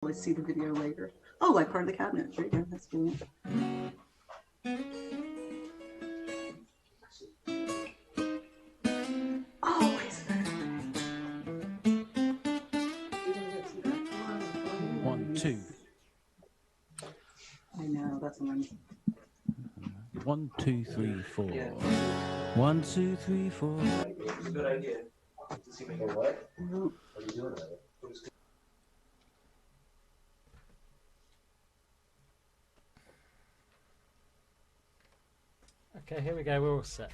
I see the video later. Oh, like part of the cabinet. There you go. That's brilliant. Oh, wait a minute. 1, 2. I know, that's one. 1, 2, 3, 4. 1, 2, 3, 4. It's a good idea. To see me go what? What are you doing? Okay, here we go. We're all set.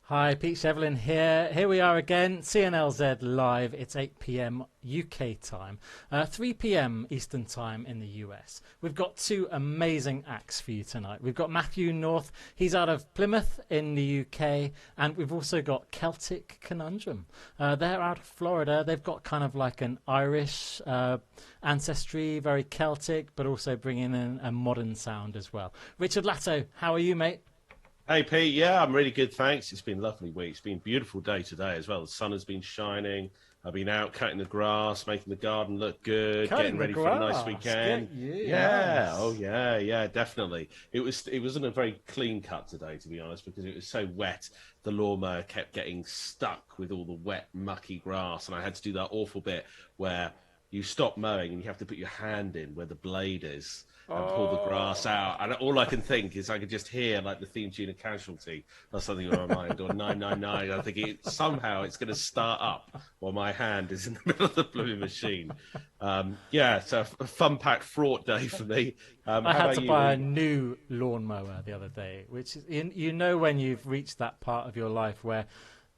Hi, Pete Shevlin here. Here we are again, CNLZ live. It's 8 p.m. UK time, 3 p.m. Eastern time in the US. We've got two amazing acts for you tonight. We've got Matthew North. He's out of Plymouth in the UK. And we've also got Celtic Conundrum. They're out of Florida. They've got kind of like an Irish ancestry, very Celtic, but also bringing in a modern sound as well. Richard Latto, how are you, mate? Hey, Pete. Yeah, I'm really good, thanks. It's been a lovely week. It's been a beautiful day today as well. The sun has been shining. I've been out cutting the grass, making the garden look good, getting ready for a nice weekend. Yeah, oh yeah, definitely. It wasn't a very clean cut today, to be honest, because it was so wet. The lawnmower kept getting stuck with all the wet, mucky grass, and I had to do that awful bit where you stop mowing and you have to put your hand in where the blade is and pull the grass out. And all I can think is I could just hear like the theme tune of Casualty or something in my mind, or 999. I'm thinking somehow it's going to start up while my hand is in the middle of the blooming machine. Yeah, so a fun-packed, fraught day for me. I had to buy a new lawnmower the other day, which is, you know when you've reached that part of your life where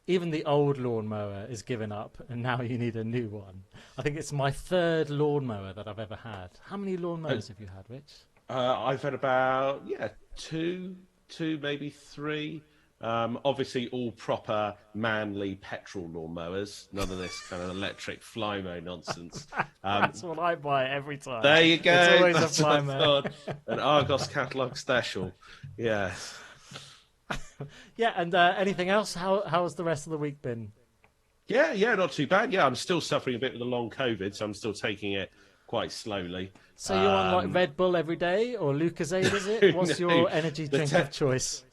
even the old lawnmower is given up, and now you need a new one. I think it's my third lawnmower that I've ever had. How many lawnmowers have you had, Rich? I've had about, two, maybe three. Obviously, all proper, manly petrol lawnmowers. None of this kind of electric Flymo nonsense. That's what I buy every time. There you go. It's always That's a what I Flymo. thought. An Argos catalogue special. Yes. Yeah, and anything else? How's the rest of the week been? Yeah, not too bad. Yeah, I'm still suffering a bit with the long COVID, so I'm still taking it quite slowly. So you're on like Red Bull every day, or Lucozade, is it? What's No, your energy drink of choice?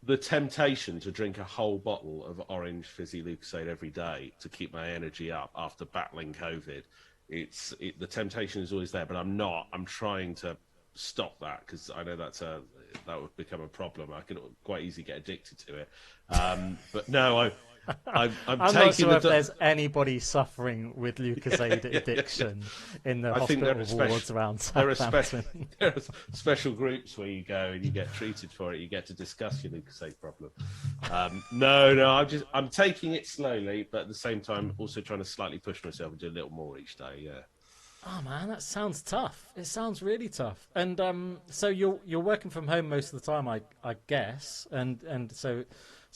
The temptation to drink a whole bottle of orange fizzy Lucozade every day to keep my energy up after battling COVID, the temptation is always there, but I'm not. I'm trying to stop that because I know that would become a problem. I can quite easily get addicted to it. But no, I'm not sure if there's anybody suffering with Lucozade addiction in the hospital wards around Southampton. There are special groups where you go and you get treated for it. You get to discuss your Lucozade problem. No, I'm taking it slowly, but at the same time also trying to slightly push myself and do a little more each day. Yeah. Oh man, that sounds tough. It sounds really tough. And so you're working from home most of the time, I guess, and so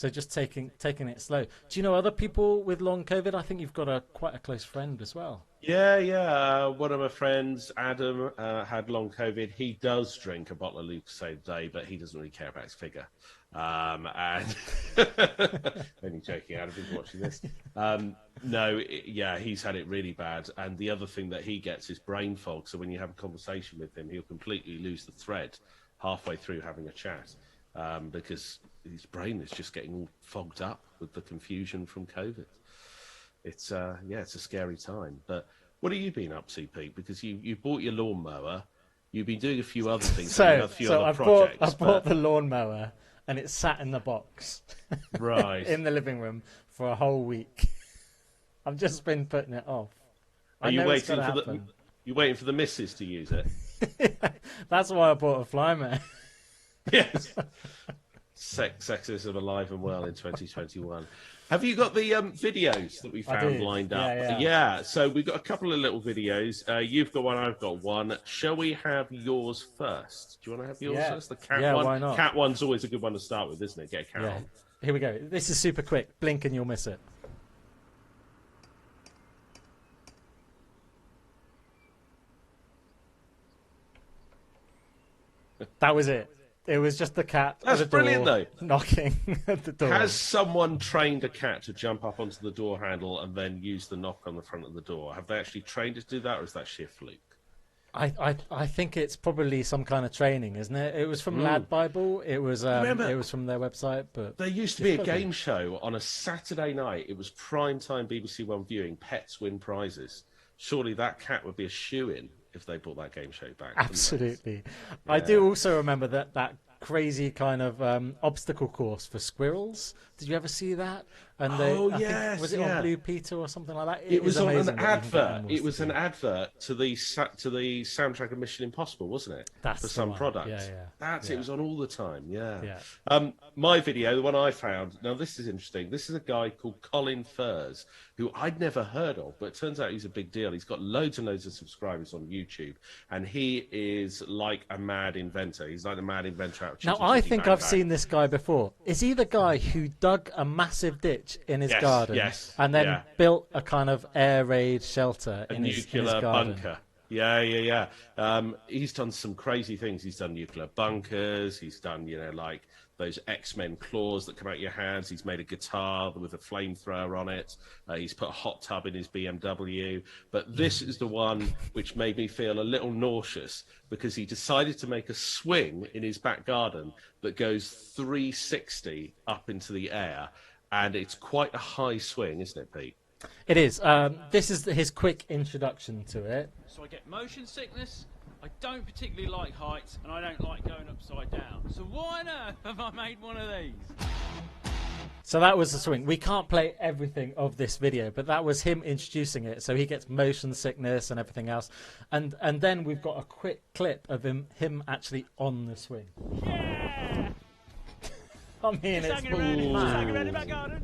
just taking it slow. Do you know other people with long COVID? I think you've got quite a close friend as well. Yeah. One of my friends, Adam, had long COVID. He does drink a bottle of Lucozade a day, but he doesn't really care about his figure. And only joking, Adam, if you're watching this. He's had it really bad. And the other thing that he gets is brain fog. So when you have a conversation with him, he'll completely lose the thread halfway through having a chat because his brain is just getting all fogged up with the confusion from COVID. It's a scary time. But what have you been up to, Pete? Because you bought your lawnmower. You've been doing a few other things. I bought the lawnmower. And it sat in the box, right, in the living room for a whole week. I've just been putting it off. Are you waiting for the missus to use it? That's why I bought a Flymo. Yes. Sexism alive and well in 2021. Have you got the videos that we found lined up? Yeah. So we've got a couple of little videos. You've got one, I've got one. Shall we have yours first? Do you want to have yours first? The cat one? Why not? Cat one's always a good one to start with, isn't it? Get a cat on. Here we go. This is super quick. Blink and you'll miss it. That was it. It was just the cat That's at the door, brilliant, though. knocking at the door. Has someone trained a cat to jump up onto the door handle and then use the knock on the front of the door? Have they actually trained it to do that, or is that sheer fluke? I think it's probably some kind of training, isn't it? It was from Lad Bible. It was from their website. But there used to be a game show on a Saturday night. It was prime time BBC One viewing. Pets win prizes. Surely that cat would be a shoo-in if they brought that game show back. Absolutely. Yeah. I do also remember that crazy kind of obstacle course for squirrels. Did you ever see that? And was it on Blue Peter or something like that? It was on an advert. It was an advert to the soundtrack of Mission Impossible, wasn't it? That's for some product. Yeah. It was on all the time. Yeah. My video, the one I found. Now this is interesting. This is a guy called Colin Furs, who I'd never heard of, but it turns out he's a big deal. He's got loads and loads of subscribers on YouTube, and he is like a mad inventor. He's like the mad inventor out of Now I think I've seen this guy before. Is he the guy who dug a massive ditch in his garden and then built a kind of air raid shelter in his garden? Bunker? Yeah. He's done some crazy things. He's done nuclear bunkers. He's done, like those X-Men claws that come out your hands. He's made a guitar with a flamethrower on it. He's put a hot tub in his BMW. But this is the one which made me feel a little nauseous, because he decided to make a swing in his back garden that goes 360 up into the air. And it's quite a high swing, isn't it, Pete? It is. This is his quick introduction to it. So I get motion sickness, I don't particularly like heights, and I don't like going upside down. So why on earth have I made one of these? So that was the swing. We can't play everything of this video, but that was him introducing it. So he gets motion sickness and everything else. And then we've got a quick clip of him actually on the swing. Yeah! I mean, it's mad.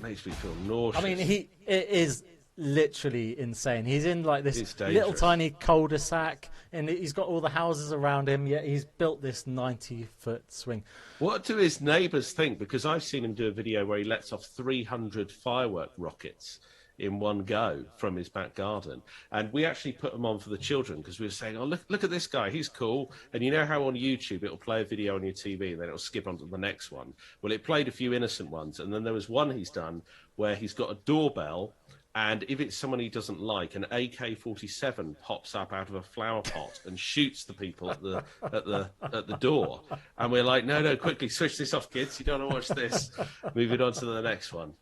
Makes me feel nauseous. I mean, it is literally insane. He's in like this little tiny cul-de-sac, and he's got all the houses around him, yet he's built this 90-foot swing. What do his neighbours think? Because I've seen him do a video where he lets off 300 firework rockets in one go from his back garden, and we actually put them on for the children, because we were saying, oh, look at this guy, he's cool. And you know how on YouTube it'll play a video on your TV and then it'll skip on to the next one? Well, it played a few innocent ones, and then there was one he's done where he's got a doorbell, and if it's someone he doesn't like, an AK-47 pops up out of a flower pot and shoots the people at the door. And we're like, no, quickly switch this off, kids, you don't want to watch this. Moving on to the next one.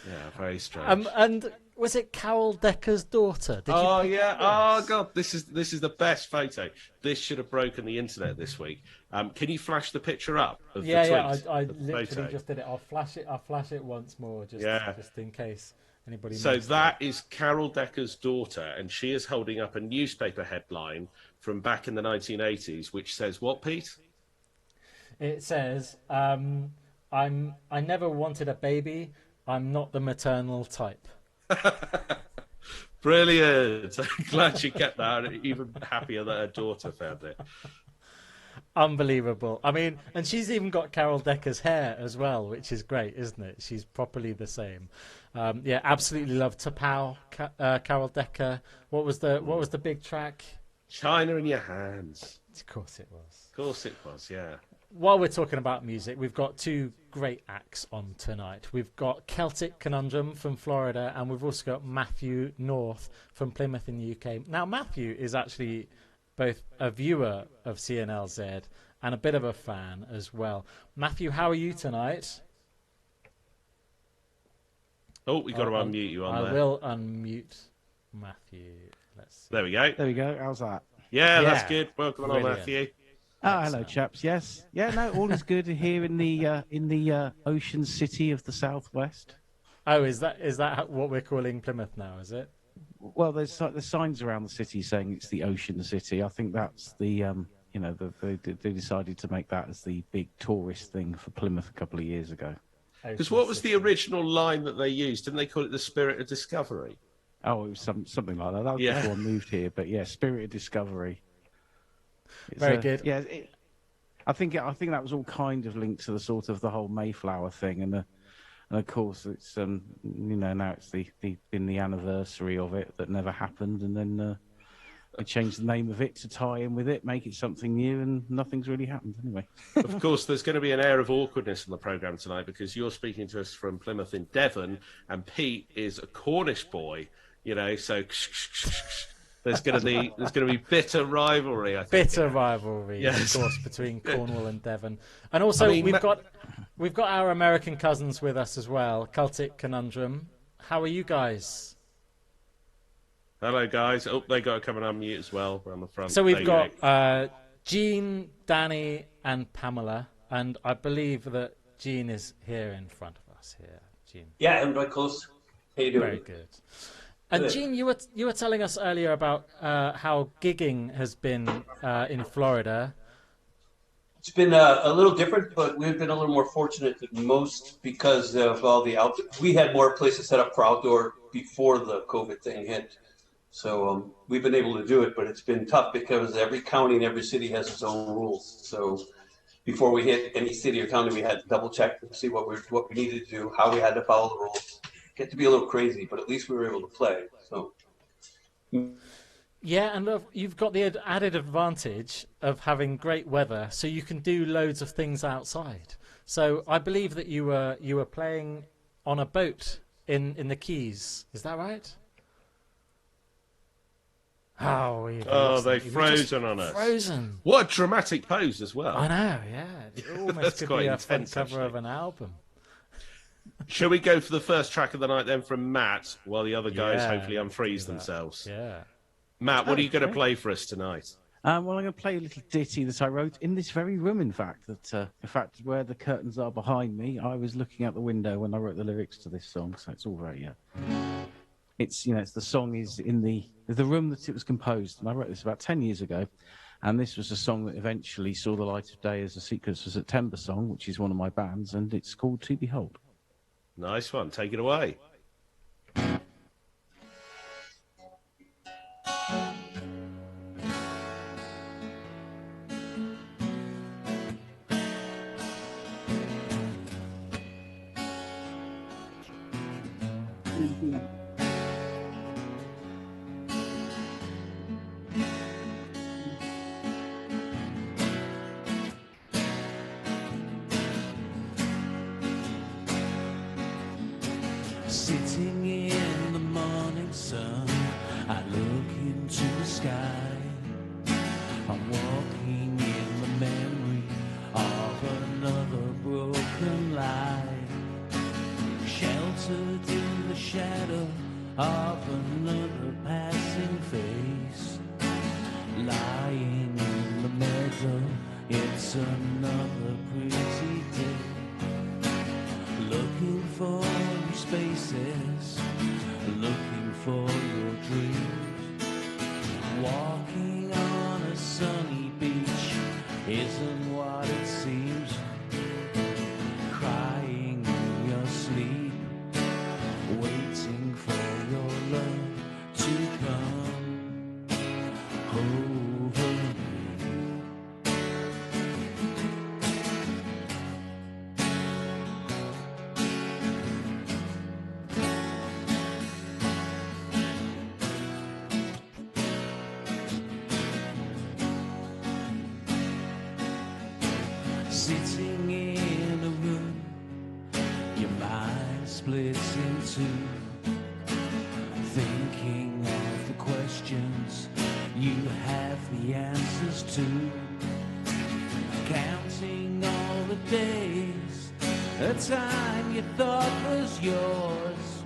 Yeah, very strange. And was it Carol Decker's daughter? Oh God, this is the best photo. This should have broken the internet this week. Can you flash the picture up of the tweet? I literally just did it. I'll flash it once more, just in case anybody. So that is Carol Decker's daughter, and she is holding up a newspaper headline from back in the 1980s, which says what, Pete? It says, "I never wanted a baby. I'm not the maternal type." Brilliant. I'm glad she kept that. Even happier that her daughter found it. Unbelievable. I mean, and she's even got Carol Decker's hair as well, which is great, isn't it? She's properly the same. Absolutely love Tapow, Carol Decker. What was the big track? China in Your Hands. Of course it was. Of course it was, yeah. While we're talking about music, we've got two great acts on tonight. We've got Celtic Conundrum from Florida, and we've also got Matthew North from Plymouth in the UK. Now, Matthew is actually both a viewer of CNLZ and a bit of a fan as well. Matthew, how are you tonight? Oh, we got to unmute you on there. I will unmute Matthew. Let's see. There we go. There we go. How's that? Yeah, that's good. Welcome on, Matthew. Oh, hello, chaps. Yes, no, all is good here in the ocean city of the southwest. Oh, is that what we're calling Plymouth now? Is it? Well, there's signs around the city saying it's the ocean city. I think that's the they decided to make that as the big tourist thing for Plymouth a couple of years ago. Because what was the original line that they used? Didn't they call it the Spirit of Discovery? Oh, it was something like that. That was before I moved here, but yeah, Spirit of Discovery. Very good. Yeah, I think that was all kind of linked to the sort of the whole Mayflower thing, and of course it's now it's been the anniversary of it that never happened, and then They changed the name of it to tie in with it, make it something new, and nothing's really happened anyway. Of course, there's going to be an air of awkwardness on the programme tonight because you're speaking to us from Plymouth in Devon, and Pete is a Cornish boy, you know, so there's going to be bitter rivalry, I think. Bitter rivalry, yes. Of course, between Cornwall and Devon. And also, we've got our American cousins with us as well, Celtic Conundrum. How are you guys? Hello, guys. Oh, they got to come and unmute as well on the front. So we've got Jean, Danny, and Pamela, and I believe that Jean is here in front of us. Here, Jean. Yeah, I'm right close. How you doing? Very good. And Jean, you were telling us earlier about how gigging has been in Florida. It's been a little different, but we've been a little more fortunate than most because of all the we had more places set up for outdoor before the COVID thing hit. So we've been able to do it, but it's been tough because every county and every city has its own rules. So before we hit any city or county, we had to double check to see what we needed to do, how we had to follow the rules. Get to be a little crazy, but at least we were able to play. So. Yeah, and you've got the added advantage of having great weather, so you can do loads of things outside. So I believe that you were playing on a boat in the Keys. Is that right? Oh, they've frozen on us. Frozen. What a dramatic pose as well. I know, yeah. It almost could be a front cover of an album. Shall we go for the first track of the night then from Matt, while the other guys hopefully unfreeze themselves? Yeah. Matt, what are you going to play for us tonight? Well, I'm going to play a little ditty that I wrote in this very room, in fact. Where the curtains are behind me, I was looking out the window when I wrote the lyrics to this song, so it's all very... It's the song is in the room that it was composed, and I wrote this about 10 years ago, and this was a song that eventually saw the light of day as a Secrets of September song, which is one of my bands, and it's called To Behold. Nice one. Take it away. Sitting in the morning sun, I look into the sky. I'm walking in the memory of another broken life, sheltered in the shadow of another passing face. Lying in the meadow, it's another pretty day. Looking for new spaces, looking for your dreams. Walking on a sunny beach isn't what it seems. Crying in your sleep, waiting for your love to come over me. Sitting in a room, your mind splits in two, thinking of the questions you have the answers to, counting all the days, a time you thought was yours.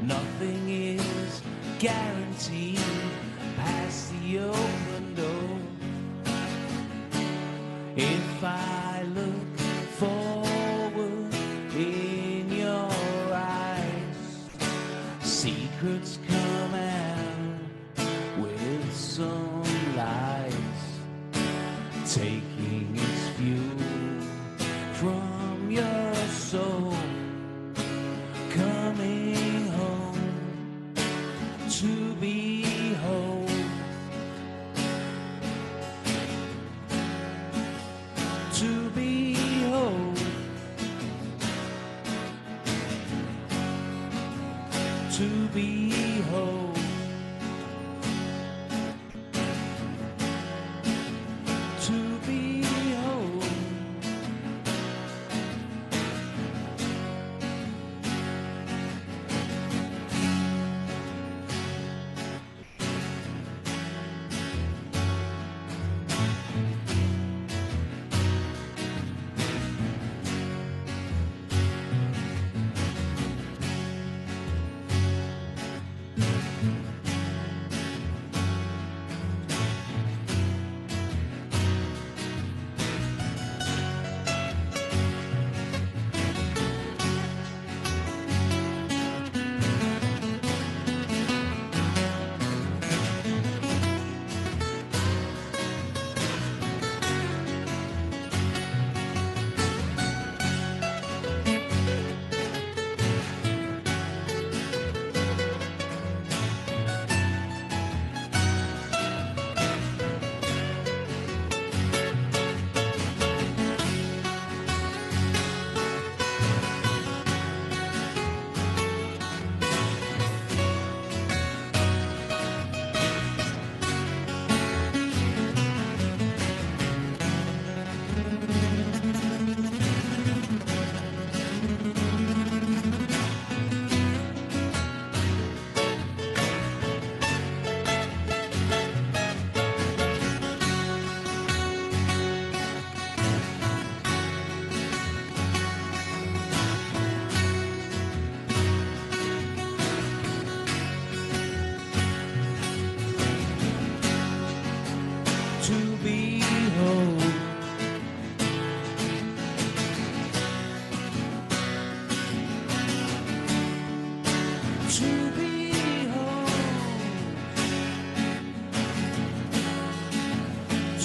Nothing is guaranteed past the open door. If I look forward in your eyes, secrets come out with some lies, taking its fuel from your soul, coming home to behold. To behold, to behold.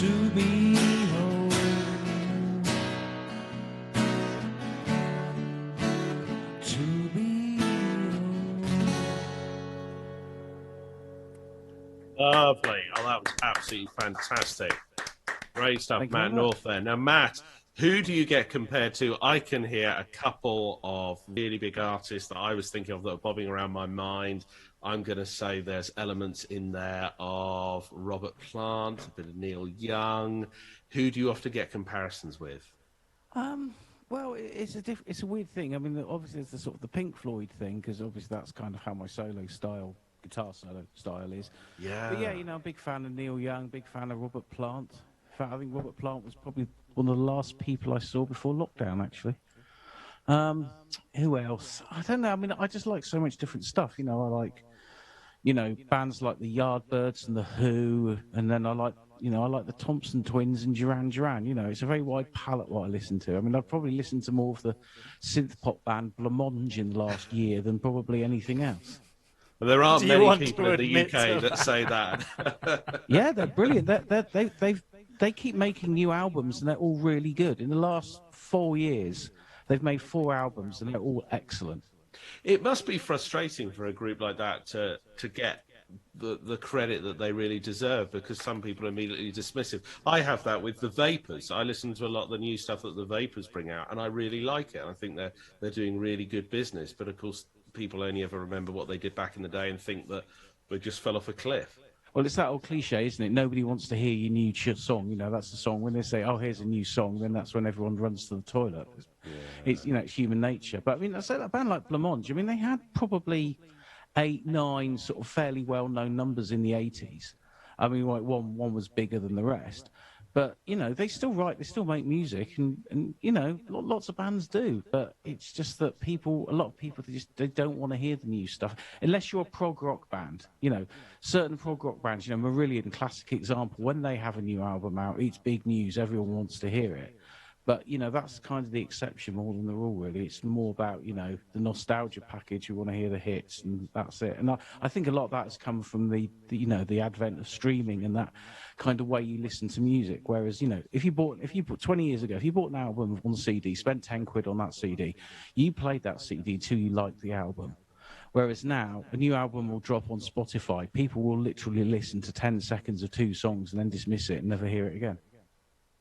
to be home. To be home. Lovely. Oh, that was absolutely fantastic. Great stuff, Thank you Matt very much. North there. Now, Matt, who do you get compared to? I can hear a couple of really big artists that I was thinking of that are bobbing around my mind. I'm going to say there's elements in there of Robert Plant, a bit of Neil Young. Who do you often get comparisons with? Well, it's a weird thing. I mean, obviously, it's the sort of the Pink Floyd thing, because obviously that's kind of how my guitar solo style is. Yeah. But yeah, you know, I'm a big fan of Neil Young, big fan of Robert Plant. In fact, I think Robert Plant was probably one of the last people I saw before lockdown, actually. Who else? I don't know. I mean, I just like so much different stuff. You know, I like, you know, bands like the Yardbirds and the Who, and then I like the Thompson Twins and Duran Duran. You know, it's a very wide palette what I listen to. I mean, I've probably listened to more of the synth pop band Blancmange in the last year than probably anything else. Well, there aren't Do you many want people to in the admit UK to that say that. Yeah, they're brilliant. They keep making new albums, and they're all really good. In the last 4 years, they've made 4 albums, and they're all excellent. It must be frustrating for a group like that to get the credit that they really deserve, because some people are immediately dismissive. I have that with the Vapors. I listen to a lot of the new stuff that the Vapors bring out, and I really like it. I think they're doing really good business. But of course, people only ever remember what they did back in the day and think that they just fell off a cliff. Well, it's that old cliche, isn't it? Nobody wants to hear your new song. You know, that's the song. When they say, "Oh, here's a new song," then that's when everyone runs to the toilet. Yeah. It's, you know, it's human nature. But I mean, I say that a band like Blancmange. I mean, they had probably 8, 9 sort of fairly well-known numbers in the 80s. I mean, like one was bigger than the rest. But, you know, they still write, they still make music, and you know, lots of bands do. But it's just that a lot of people, they don't want to hear the new stuff. Unless you're a prog rock band. You know, certain prog rock bands, you know, Marillion, classic example, when they have a new album out, it's big news, everyone wants to hear it. But, you know, that's kind of the exception more than the rule, really. It's more about, you know, the nostalgia package. You want to hear the hits, and that's it. And I think a lot of that has come from the you know, the advent of streaming and that kind of way you listen to music. Whereas, you know, if you bought 20 years ago, if you bought an album on CD, spent 10 quid on that CD, you played that CD till you liked the album. Whereas now, a new album will drop on Spotify. People will literally listen to 10 seconds of 2 songs and then dismiss it and never hear it again.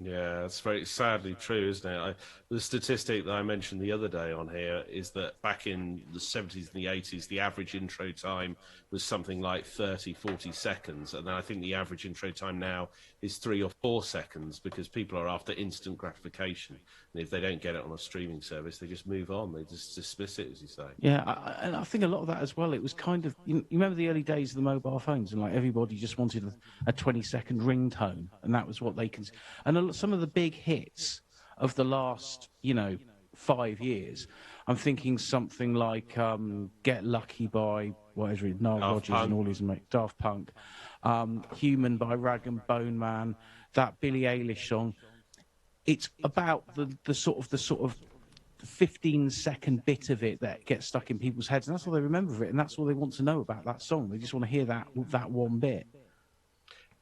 Yeah, it's very sadly true, isn't it? The statistic that I mentioned the other day on here is that back in the 70s and the 80s, the average intro time was something like 30, 40 seconds. And then I think the average intro time now is 3 or 4 seconds, because people are after instant gratification. And if they don't get it on a streaming service, they just move on. They just dismiss it, as you say. Yeah, and I think a lot of that as well, it was kind of, you remember the early days of the mobile phones, and like everybody just wanted a 20-second ringtone, and that was what they can. And some of the big hits of the last, you know, 5 years, I'm thinking something like Get Lucky by, whatever it is, Nile Rodgers and all his mates, Daft Punk, Human by Rag and Bone Man, that Billie Eilish song. It's about the sort of 15-second bit of it that gets stuck in people's heads, and that's all they remember of it, and that's all they want to know about that song. They just want to hear that one bit.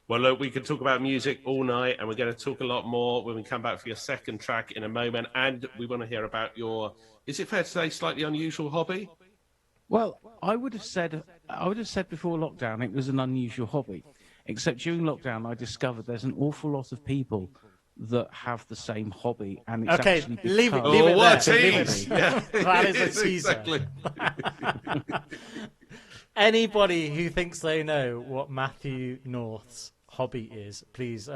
Well, look, we could talk about music all night, and we're going to talk a lot more when we come back for your second track in a moment. And we want to hear about your, is it fair to say, slightly unusual hobby? Well, I would have said before lockdown it was an unusual hobby, except during lockdown I discovered there's an awful lot of people that have the same hobby, and it's actually become... leave it there. Yeah. That is a teaser. Exactly. Anybody who thinks they know what Matthew North's hobby is, please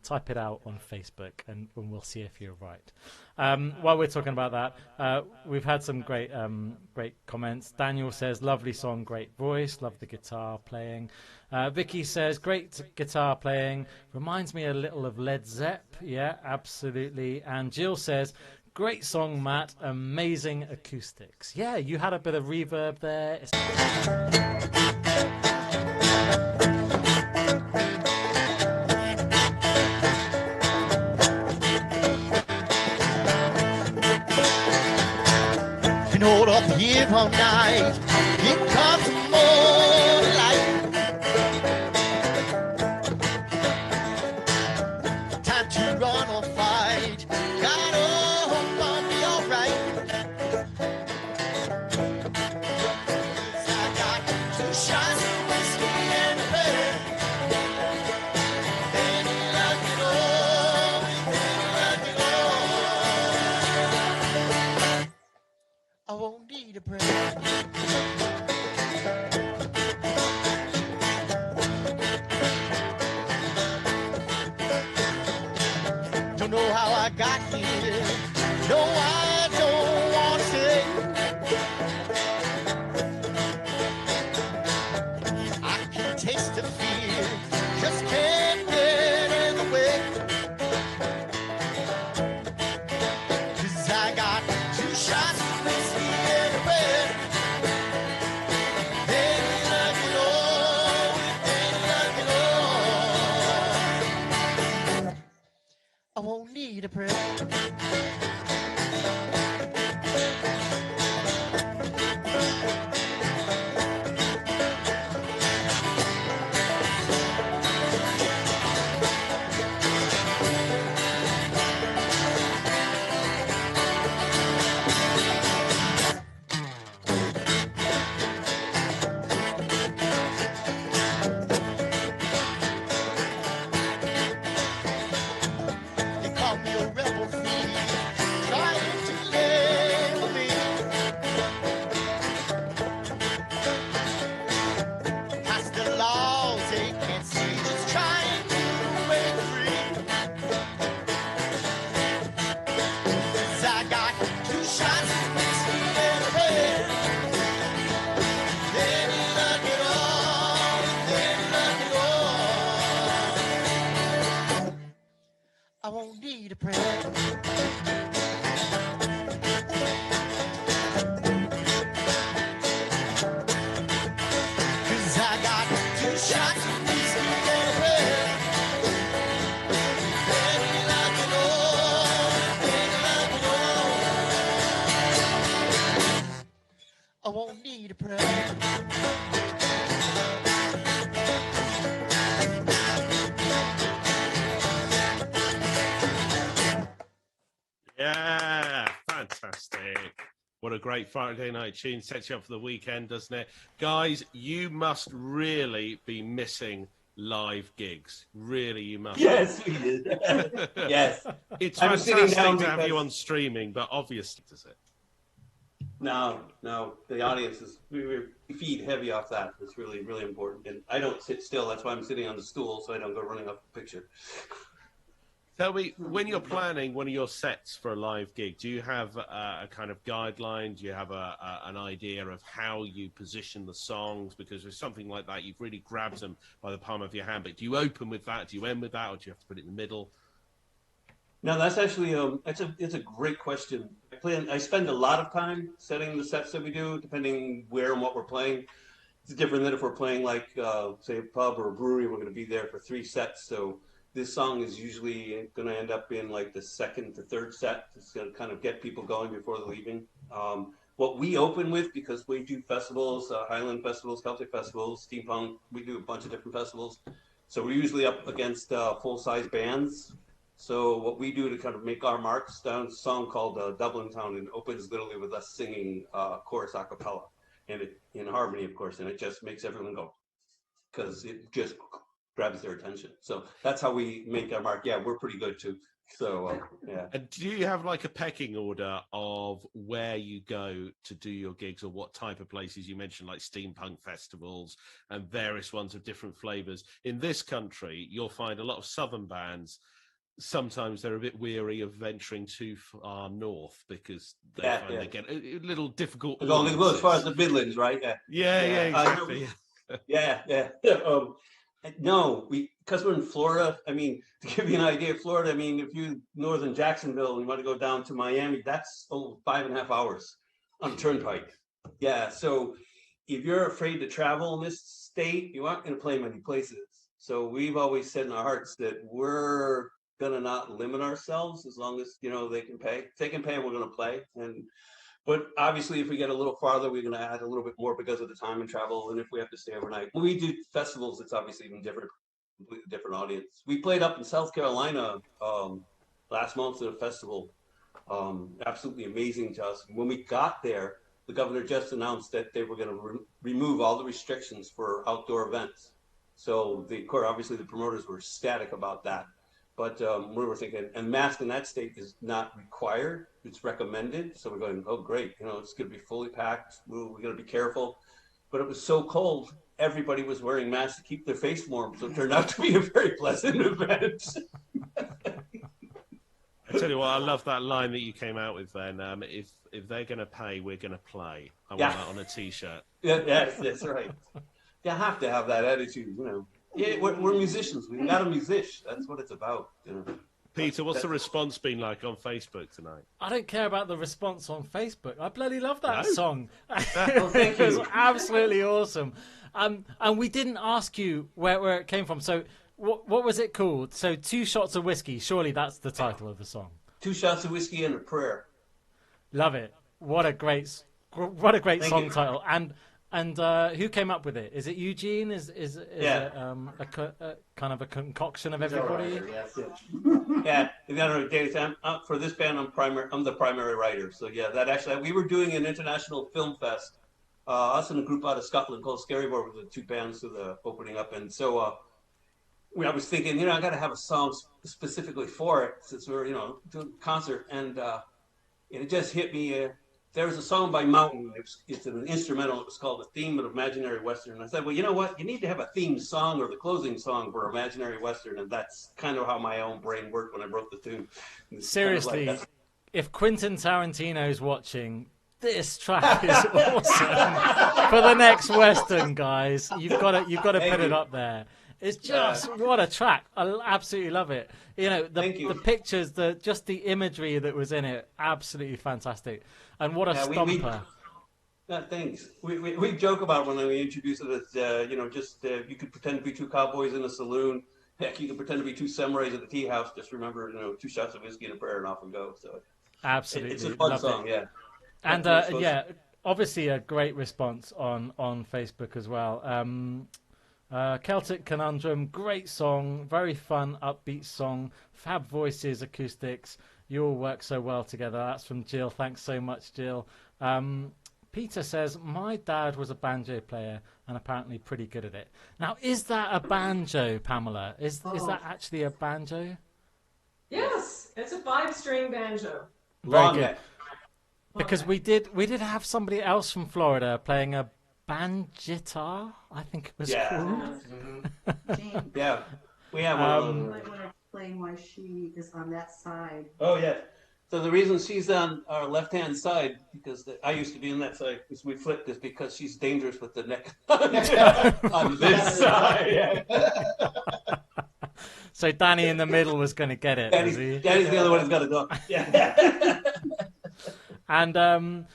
type it out on Facebook, and we'll see if you're right. While we're talking about that, we've had some great comments. Daniel says, lovely song, great voice, love the guitar playing. Vicky says, great guitar playing, reminds me a little of Led Zepp. Yeah, absolutely. And Jill says, great song, Matt, amazing acoustics. Yeah, you had a bit of reverb there. Been hold up here all night. Here comes more light. prayer. Don't know how I got here. No, I don't want to say. I can taste the fear, just can't get in the way. 'Cause I got 2 shots of whiskey in the bed. Ain't nothing on, ain't nothing on. I won't need a prayer. They call me a rebel thief, trying to label me. Past the laws they can't see, just trying to break free. 'Cause I got 2 shots of whiskey in the bed. Then look it all, then look it all. I won't need a prayer. Cause I got 2 shots of whiskey in the bed. Then look it all, then look it all. I won't need a prayer. Yeah, fantastic. What a great Friday night tune. Sets you up for the weekend, doesn't it? Guys, you must really be missing live gigs. Really, you must. Yes, we did. Yes. It's I was sitting fantastic down to have you because- on streaming, but obviously, does it? No, the audience is, we feed heavy off that. It's really, really important. And I don't sit still. That's why I'm sitting on the stool so I don't go running off the picture. Tell me, when you're planning one of your sets for a live gig, do you have a kind of guideline? Do you have an idea of how you position the songs? Because with something like that, you've really grabbed them by the palm of your hand. But do you open with that? Do you end with that? Or do you have to put it in the middle? No, that's actually it's a great question. I spend a lot of time setting the sets that we do, depending where and what we're playing. It's different than if we're playing like say a pub or a brewery. We're going to be there for 3 sets, so this song is usually going to end up in like the 2nd to 3rd set. It's going to kind of get people going before they're leaving. What we open with, because we do festivals, Highland festivals, Celtic festivals, steampunk, we do a bunch of different festivals. So we're usually up against full-size bands. So what we do to kind of make our marks, down a song called Dublin Town, and opens literally with us singing chorus a cappella, and it, in harmony, of course, and it just makes everyone go, because it just grabs their attention. So that's how we make our mark. Yeah, we're pretty good too. So yeah. And do you have like a pecking order of where you go to do your gigs, or what type of places? You mentioned like steampunk festivals and various ones of different flavors. In this country, you'll find a lot of southern bands. Sometimes they're a bit weary of venturing too far north because they find they get a little difficult. They go as far as the Midlands, right? Yeah, exactly. Yeah. No, because we're in Florida. I mean, to give you an idea of Florida, I mean, if you northern Jacksonville and you want to go down to Miami, that's 5.5 hours on a turnpike. Yeah, so if you're afraid to travel in this state, you aren't going to play many places. So we've always said in our hearts that we're gonna not limit ourselves as long as they can pay. If they can pay, we're gonna play. But obviously, if we get a little farther, we're gonna add a little bit more because of the time and travel, and if we have to stay overnight. When we do festivals, it's obviously even different, completely different audience. We played up in South Carolina last month at a festival. Absolutely amazing to us. When we got there, the governor just announced that they were gonna remove all the restrictions for outdoor events. So obviously the promoters were ecstatic about that. But we were thinking, and mask in that state is not required; it's recommended. So we're going, oh great, it's going to be fully packed. We're going to be careful. But it was so cold, everybody was wearing masks to keep their face warm. So it turned out to be a very pleasant event. I tell you what, I love that line that you came out with then. If they're going to pay, we're going to play. I want that on a T-shirt. Yeah, that's right. You have to have that attitude, Yeah, we're musicians. We've got a musician. That's what it's about. Peter, what's the response been like on Facebook tonight? I don't care about the response on Facebook. I bloody love that song. Thank It was you. absolutely awesome. And we didn't ask you where it came from. So what was it called? So 2 Shots of Whiskey. Surely that's the title of the song. 2 shots of whiskey and a prayer. Love it. What a great song you. title. And who came up with it? Is it Eugene? Is it a kind of a concoction of everybody? Yeah, for this band, I'm the primary writer. So yeah, that actually we were doing an international film fest. Us and a group out of Scotland called Scaryboard with the 2 bands to the opening up, and so I was thinking, I got to have a song specifically for it since we're doing a concert, and it just hit me. There was a song by Mountain. It's an instrumental. It was called "The Theme of Imaginary Western." And I said, well, you know what? You need to have a theme song or the closing song for Imaginary Western, and that's kind of how my own brain worked when I wrote the tune. Seriously, if Quentin Tarantino's watching, this track is awesome for the next Western, guys. You've got to put it up there. It's just what a track! I absolutely love it. The pictures, just the imagery that was in it, absolutely fantastic. And what a stomper! Thanks. We joke about when we introduce it as you could pretend to be 2 cowboys in a saloon. Heck, you can pretend to be 2 samurais at the tea house. Just remember, 2 shots of whiskey and a prayer, and off we go. So absolutely, it's a fun song, yeah. And obviously a great response on Facebook as well. Celtic Conundrum, great song, very fun, upbeat song, fab voices, acoustics. You all work so well together. That's from Jill. Thanks so much, Jill. Peter says, my dad was a banjo player and apparently pretty good at it. Now, is that a banjo, Pamela? Is that actually a banjo? Yes, it's a 5-string banjo. Very good. Because we did have somebody else from Florida playing a banjitar, I think it was called. Yeah, we have one. I want to explain why she is on that side. Oh yeah. So the reason she's on our left-hand side, because I used to be on that side, because we flipped, is because she's dangerous with the neck on this side. So Danny in the middle was going to get it. Danny's the other one who's got to go. Yeah. And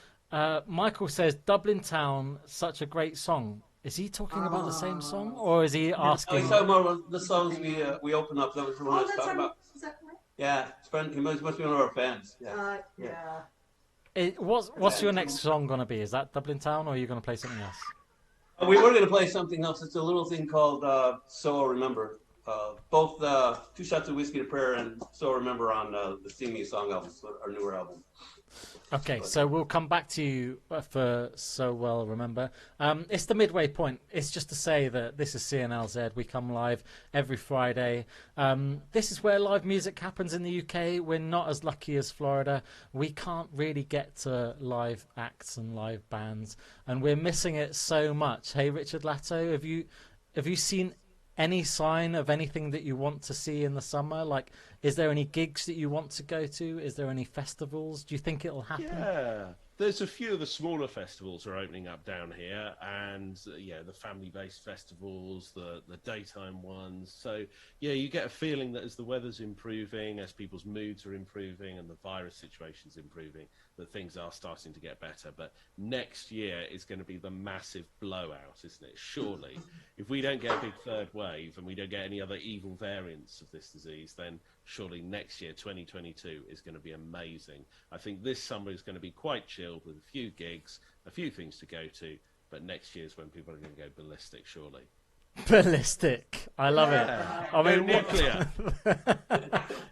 Michael says, Dublin Town, such a great song. Is he talking about the same song, or is he asking? He's talking about the songs we open up. That was the one I was talking about. Is that right? Yeah, he must be one of our fans. Yeah. What's your next song going to be? Is that Dublin Town, or are you going to play something else? We were going to play something else. It's a little thing called So I'll Remember. Both 2 Shots of Whiskey to Prayer and So I'll Remember on the Sing Me a Song album, our newer album. Okay, so we'll come back to you for So Well Remember. It's the midway point. It's just to say that this is CNLZ. We come live every Friday. This is where live music happens in the UK. We're not as lucky as Florida. We can't really get to live acts and live bands, and we're missing it so much. Hey, Richard Latto, have you seen any sign of anything that you want to see in the summer? Like, is there any gigs that you want to go to? Is there any festivals? Do you think it'll happen? Yeah, there's a few of the smaller festivals are opening up down here, and the family-based festivals, the daytime ones. So you get a feeling that as the weather's improving, as people's moods are improving, and the virus situation's improving, that things are starting to get better. But next year is going to be the massive blowout, isn't it? Surely, if we don't get a big third wave and we don't get any other evil variants of this disease, then surely next year, 2022, is going to be amazing. I think this summer is going to be quite chilled with a few gigs, a few things to go to, but next year is when people are going to go ballistic, surely. Ballistic. I love it. I mean, nuclear.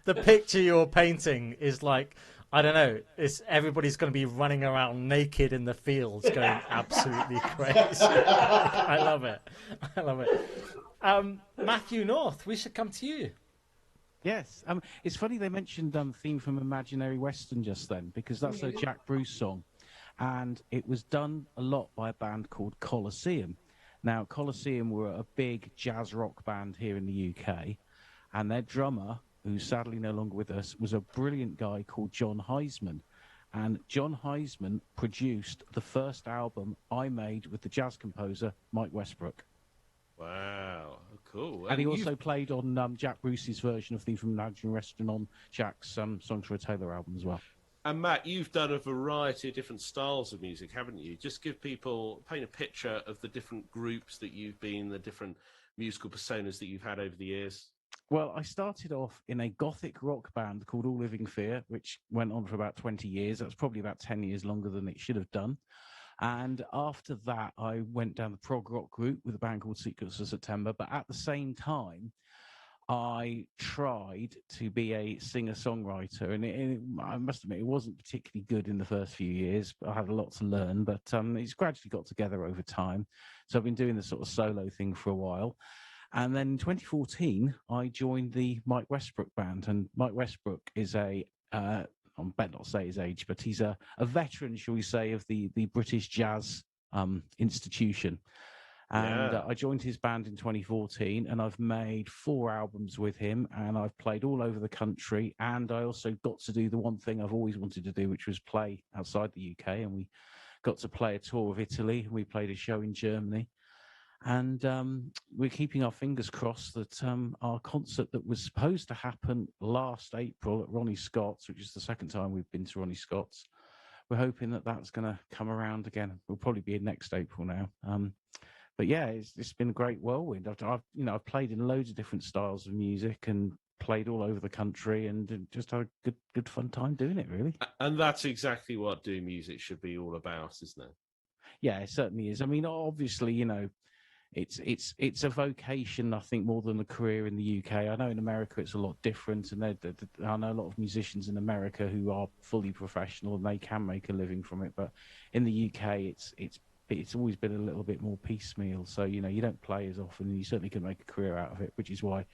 The picture you're painting is like, I don't know, everybody's going to be running around naked in the fields going absolutely crazy. I love it. Matthew North, we should come to you. Yes, it's funny they mentioned theme from Imaginary Western just then, because that's a Jack Bruce song, and it was done a lot by a band called Colosseum. Now, Colosseum were a big jazz rock band here in the UK, and their drummer, who's sadly no longer with us, was a brilliant guy called John Heisman. And John Heisman produced the first album I made with the jazz composer Mike Westbrook. Wow, cool. And he also played on Jack Bruce's version of Theme from Imaginary Western on Jack's Songs for a Tailor album as well. And Matt, you've done a variety of different styles of music, haven't you? Just give people, paint a picture of the different groups that you've been, the different musical personas that you've had over the years. Well, I started off in a gothic rock band called All Living Fear, which went on for about 20 years. That was probably about 10 years longer than it should have done. And after that, I went down the prog rock route with a band called Secrets of September. But at the same time, I tried to be a singer-songwriter. And I must admit, it wasn't particularly good in the first few years. But I had a lot to learn. But it's gradually got together over time. So I've been doing the sort of solo thing for a while. And then in 2014, I joined the Mike Westbrook band. And Mike Westbrook is I better not say his age, but he's a veteran, shall we say, of the British jazz institution. And I joined his band in 2014, and I've made 4 albums with him, and I've played all over the country. And I also got to do the one thing I've always wanted to do, which was play outside the UK. And we got to play a tour of Italy. We played a show in Germany. And we're keeping our fingers crossed that our concert that was supposed to happen last April at Ronnie Scott's, which is the second time we've been to Ronnie Scott's, we're hoping that that's going to come around again. We'll probably be in next April now. But yeah, it's been a great whirlwind. I've played in loads of different styles of music and played all over the country and just had a good fun time doing it, really. And that's exactly what doing music should be all about, isn't it? Yeah, it certainly is. I mean, obviously, it's a vocation, I think, more than a career in the UK. I know in America it's a lot different, and I know a lot of musicians in America who are fully professional and they can make a living from it. But in the UK, it's always been a little bit more piecemeal. So you don't play as often, and you certainly can make a career out of it. Which is why,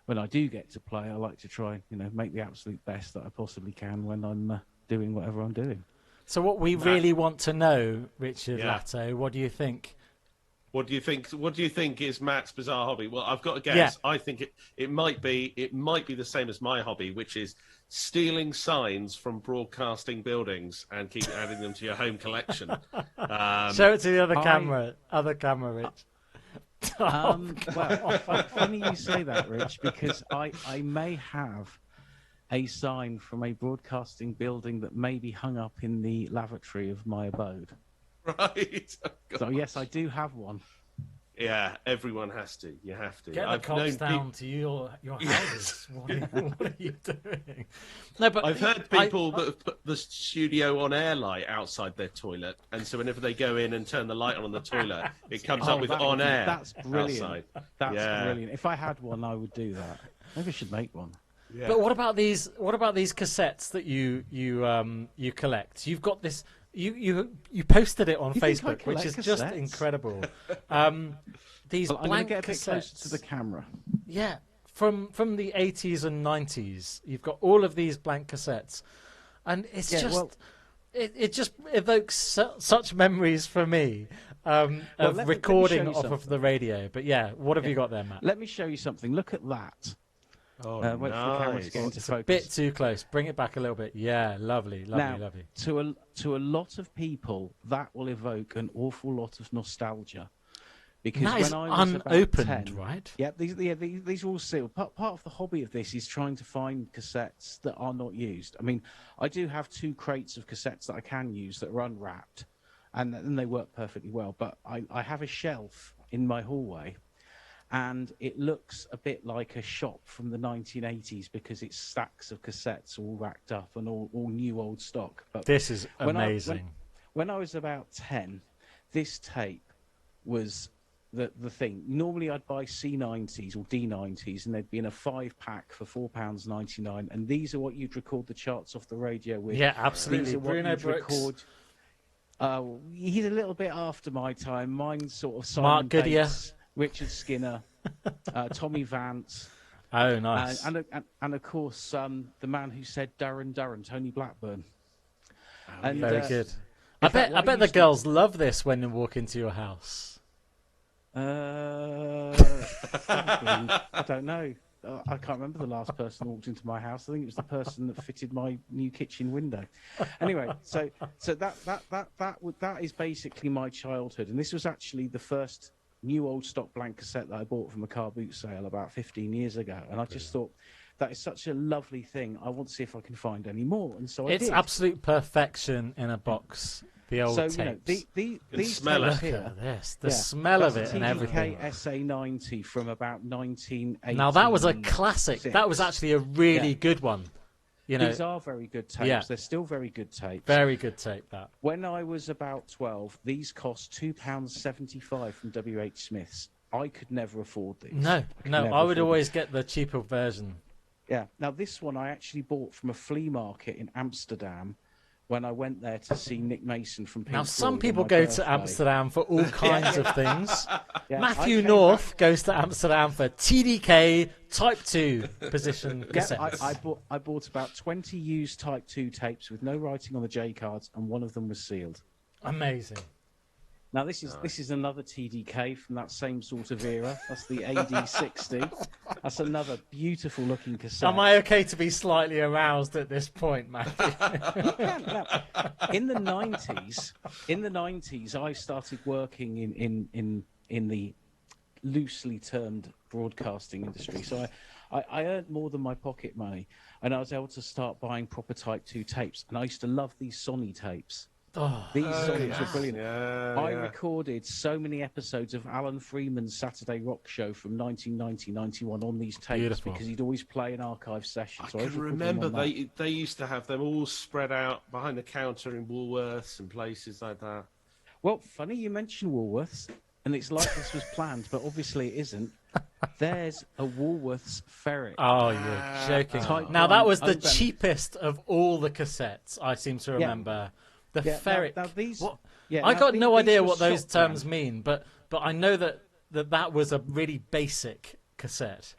when I do get to play, I like to try make the absolute best that I possibly can when I'm doing whatever I'm doing. So what we really want to know, Richard Latto, what do you think? What do you think? What do you think is Matt's bizarre hobby? Well, I've got a guess. Yeah. I think it might be the same as my hobby, which is stealing signs from broadcasting buildings and keep adding them to your home collection. Show it to the other camera, Rich. Well, funny you say that, Rich, because I may have a sign from a broadcasting building that may be hung up in the lavatory of my abode. Right. Oh, so yes, I do have one. Yeah, everyone has to. You have to. Get the cops down to your houses. What are you doing? No, but I've heard people that have put the studio on air light outside their toilet, and so whenever they go in and turn the light on the toilet, it comes up with on air. That's brilliant. Outside. That's brilliant. If I had one, I would do that. Maybe I should make one. Yeah. But what about these cassettes that you collect? You've got this. You posted it on Facebook, which is just incredible. These blank I'm going to get a bit cassettes closer to the camera. Yeah, from the 80s and 90s, you've got all of these blank cassettes, and it's it just evokes such memories for me of recording off of the radio. But what have you got there, Matt? Let me show you something. Look at that. Oh, wait for the camera to get into focus. A bit too close. Bring it back a little bit. Yeah, lovely. Now, to a lot of people, that will evoke an awful lot of nostalgia. Because that is when I was unopened, about 10, right? Yeah, these are all sealed. Part of the hobby of this is trying to find cassettes that are not used. I mean, I do have 2 crates of cassettes that I can use that are unwrapped, and they work perfectly well. But I have a shelf in my hallway, and it looks a bit like a shop from the 1980s because it's stacks of cassettes all racked up and all new old stock. But this is amazing. When I was about 10, this tape was the thing. Normally I'd buy C90s or D90s, and they'd be in a 5-pack for £4.99, and these are what you'd record the charts off the radio with. Yeah, absolutely. These are what Bruno you'd Brooks. record. He's a little bit after my time. Mine's sort of Simon Mark Goodyear. Bates, Richard Skinner, Tommy Vance. Oh, nice. And of course, the man who said Darren, Tony Blackburn. And, very good. I bet the girls love this when they walk into your house. I don't know. I can't remember the last person who walked into my house. I think it was the person that fitted my new kitchen window. Anyway, so that is basically my childhood, and this was actually the first new old stock blank cassette that I bought from a car boot sale about 15 years ago, and I just thought that is such a lovely thing. I want to see if I can find any more, and so I did. It's absolute perfection in a box. The old tapes. These smell tapes it. here, Look at this. The smell of it and everything. SA90 from about 1980. Now that was a classic. That was actually a really good one. You know, these are very good tapes. Yeah. They're still very good tapes. Very good tape, that. When I was about 12, these cost £2.75 from WH Smith's. I could never afford these. No, I would always get the cheaper version. Yeah. Now, this one I actually bought from a flea market in Amsterdam when I went there to see Nick Mason from Pink Now, Floyd some on people my go birthday. to Amsterdam for all kinds of things. Yeah, Matthew North goes to Amsterdam for TDK Type 2 position cassettes. I bought about 20 used Type 2 tapes with no writing on the J cards, and one of them was sealed. Amazing. Now, this is another TDK from that same sort of era. That's the AD60. That's another beautiful looking cassette. Am I okay to be slightly aroused at this point, Matthew? You can. Now, in the 90s, I started working in the loosely termed broadcasting industry. So I earned more than my pocket money, and I was able to start buying proper Type 2 tapes. And I used to love these Sony tapes. These songs are brilliant. I recorded so many episodes of Alan Freeman's Saturday Rock Show from 1990-91 on these tapes because he'd always play an archive session. So I can remember they used to have them all spread out behind the counter in Woolworths and places like that. Well, funny you mention Woolworths, and it's like this was planned, but obviously it isn't. There's a Woolworths ferret. Oh, you're joking. Now, that was the cheapest of all the cassettes, I seem to remember. The ferret. Now these, I got no idea what those terms mean, but I know that was a really basic cassette.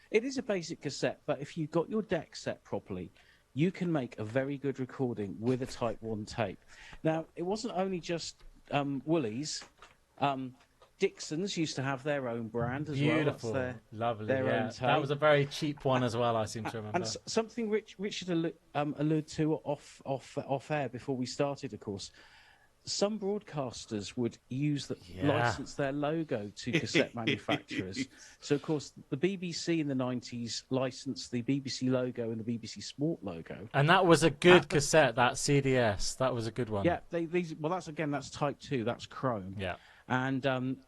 It is a basic cassette, but if you've got your deck set properly, you can make a very good recording with a Type 1 tape. Now, it wasn't only just Woolies. Dixon's used to have their own brand as well. Beautiful, lovely. Their own tape. That was a very cheap one as well, I seem to remember. And something Richard alluded to off air before we started, of course. Some broadcasters would license their logo to cassette manufacturers. So, of course, the BBC in the 90s licensed the BBC logo and the BBC Sport logo. And that was a good cassette, that CDS. That was a good one. Yeah, that's Type 2. That's Chrome. Yeah. And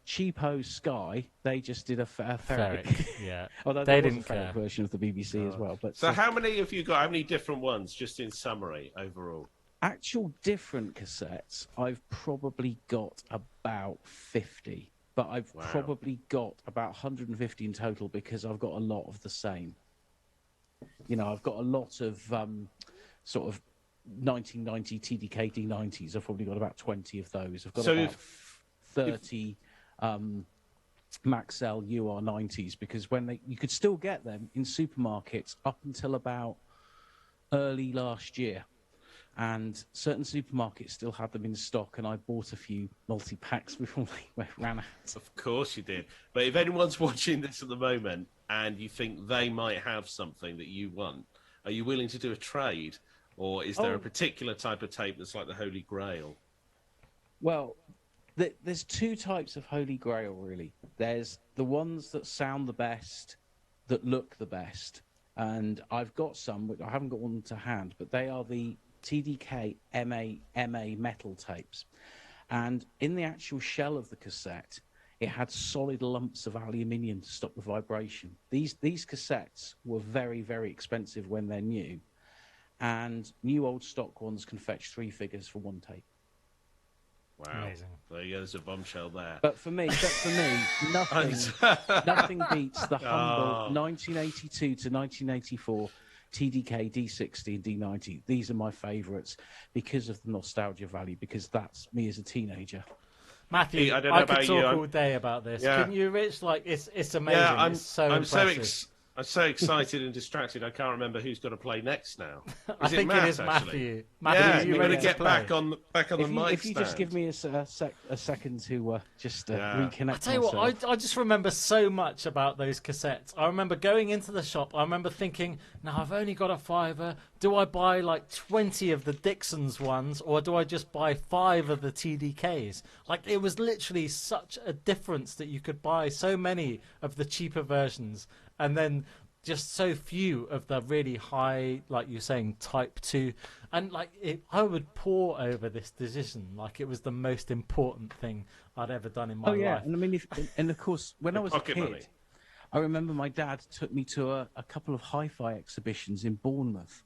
Cheapo Sky, they just did a ferret. Yeah. Although they there didn't was a ferret care. version of the BBC as well. But so how many have you got? How many different ones, just in summary, overall? Actual different cassettes, I've probably got about 50. But I've probably got about 150 in total because I've got a lot of the same. You know, I've got a lot of sort of 1990 TDK D90s. I've probably got about 20 of those. I've got about 30 Maxell UR90s because you could still get them in supermarkets up until about early last year. And certain supermarkets still had them in stock, and I bought a few multi-packs before they ran out. Of course you did. But if anyone's watching this at the moment and you think they might have something that you want, are you willing to do a trade? Or is there a particular type of tape that's like the Holy Grail? Well, there's two types of Holy Grail, really. There's the ones that sound the best, that look the best. And I've got some, but I haven't got one to hand, but they are the TDK MA metal tapes. And in the actual shell of the cassette, it had solid lumps of aluminium to stop the vibration. These cassettes were very, very expensive when they're new. And new old stock ones can fetch 3 figures for one tape. Wow. Amazing. There you go, there's a bombshell there. But for me, nothing beats the humble 1982 to 1984 TDK D60 and D90. These are my favourites because of the nostalgia value, because that's me as a teenager. Matthew, I could talk all day about this. Yeah. Couldn't you, Rich? Like, it's amazing. Yeah, it's so impressive. I'm so excited and distracted. I can't remember who's going to play next now. I think it is Matthew. Matthew, you ready better get to back on the mic If you just give me a second to just reconnect. I tell you what, I just remember so much about those cassettes. I remember going into the shop. I remember thinking, now I've only got a £5. Do I buy like 20 of the Dixon's ones, or do I just buy 5 of the TDKs? Like, it was literally such a difference that you could buy so many of the cheaper versions, and then just so few of the really high, like you're saying, Type 2. And like, I would pore over this decision like it was the most important thing I'd ever done in my life. And I mean, and of course, when I was a kid, money. I remember my dad took me to a couple of hi-fi exhibitions in Bournemouth.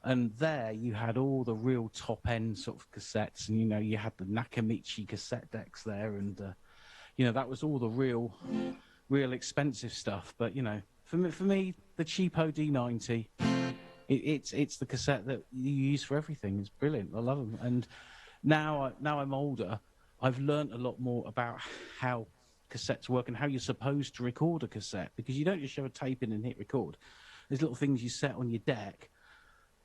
And there you had all the real top-end sort of cassettes. And, you had the Nakamichi cassette decks there. And, that was all the real expensive stuff. But, for me, the cheapo D90, it's the cassette that you use for everything. It's brilliant. I love them. And now I'm older, I've learned a lot more about how cassettes work and how you're supposed to record a cassette, because you don't just shove a tape in and hit record. There's little things you set on your deck.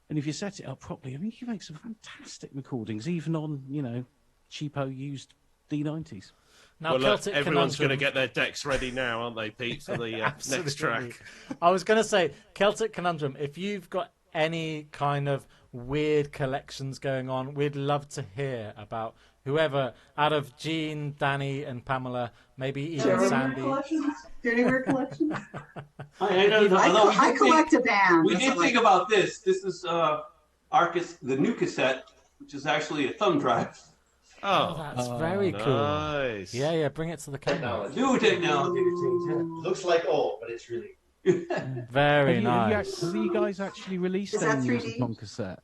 And if you set it up properly, I mean, you can make some fantastic recordings, even on, cheapo used D90s. Now, well, Celtic everyone's Conundrum... going to get their decks ready now, aren't they, Pete, for the next track? I was going to say, Celtic Conundrum, if you've got any kind of weird collections going on, we'd love to hear about whoever, out of Jean, Danny, and Pamela, maybe even Sandy. Dirty wear collections? I collect a band. We did think about this. This is the new cassette, which is actually a thumb drive. Oh, that's very cool. Nice. Yeah, bring it to the camera. New technology. Looks like old, but it's really very nice. Have you guys actually released any music on cassette?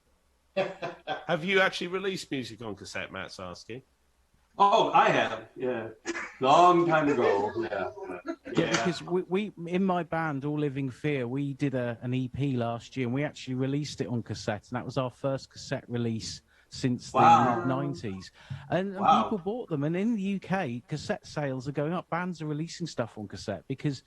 Have you actually released music on cassette, Matt's asking? Oh, I have. Yeah. Long time ago. Yeah, because we in my band, All Living Fear, we did an EP last year, and we actually released it on cassette, and that was our first cassette release since the mid-90s. And people bought them. And in the UK, cassette sales are going up. Bands are releasing stuff on cassette because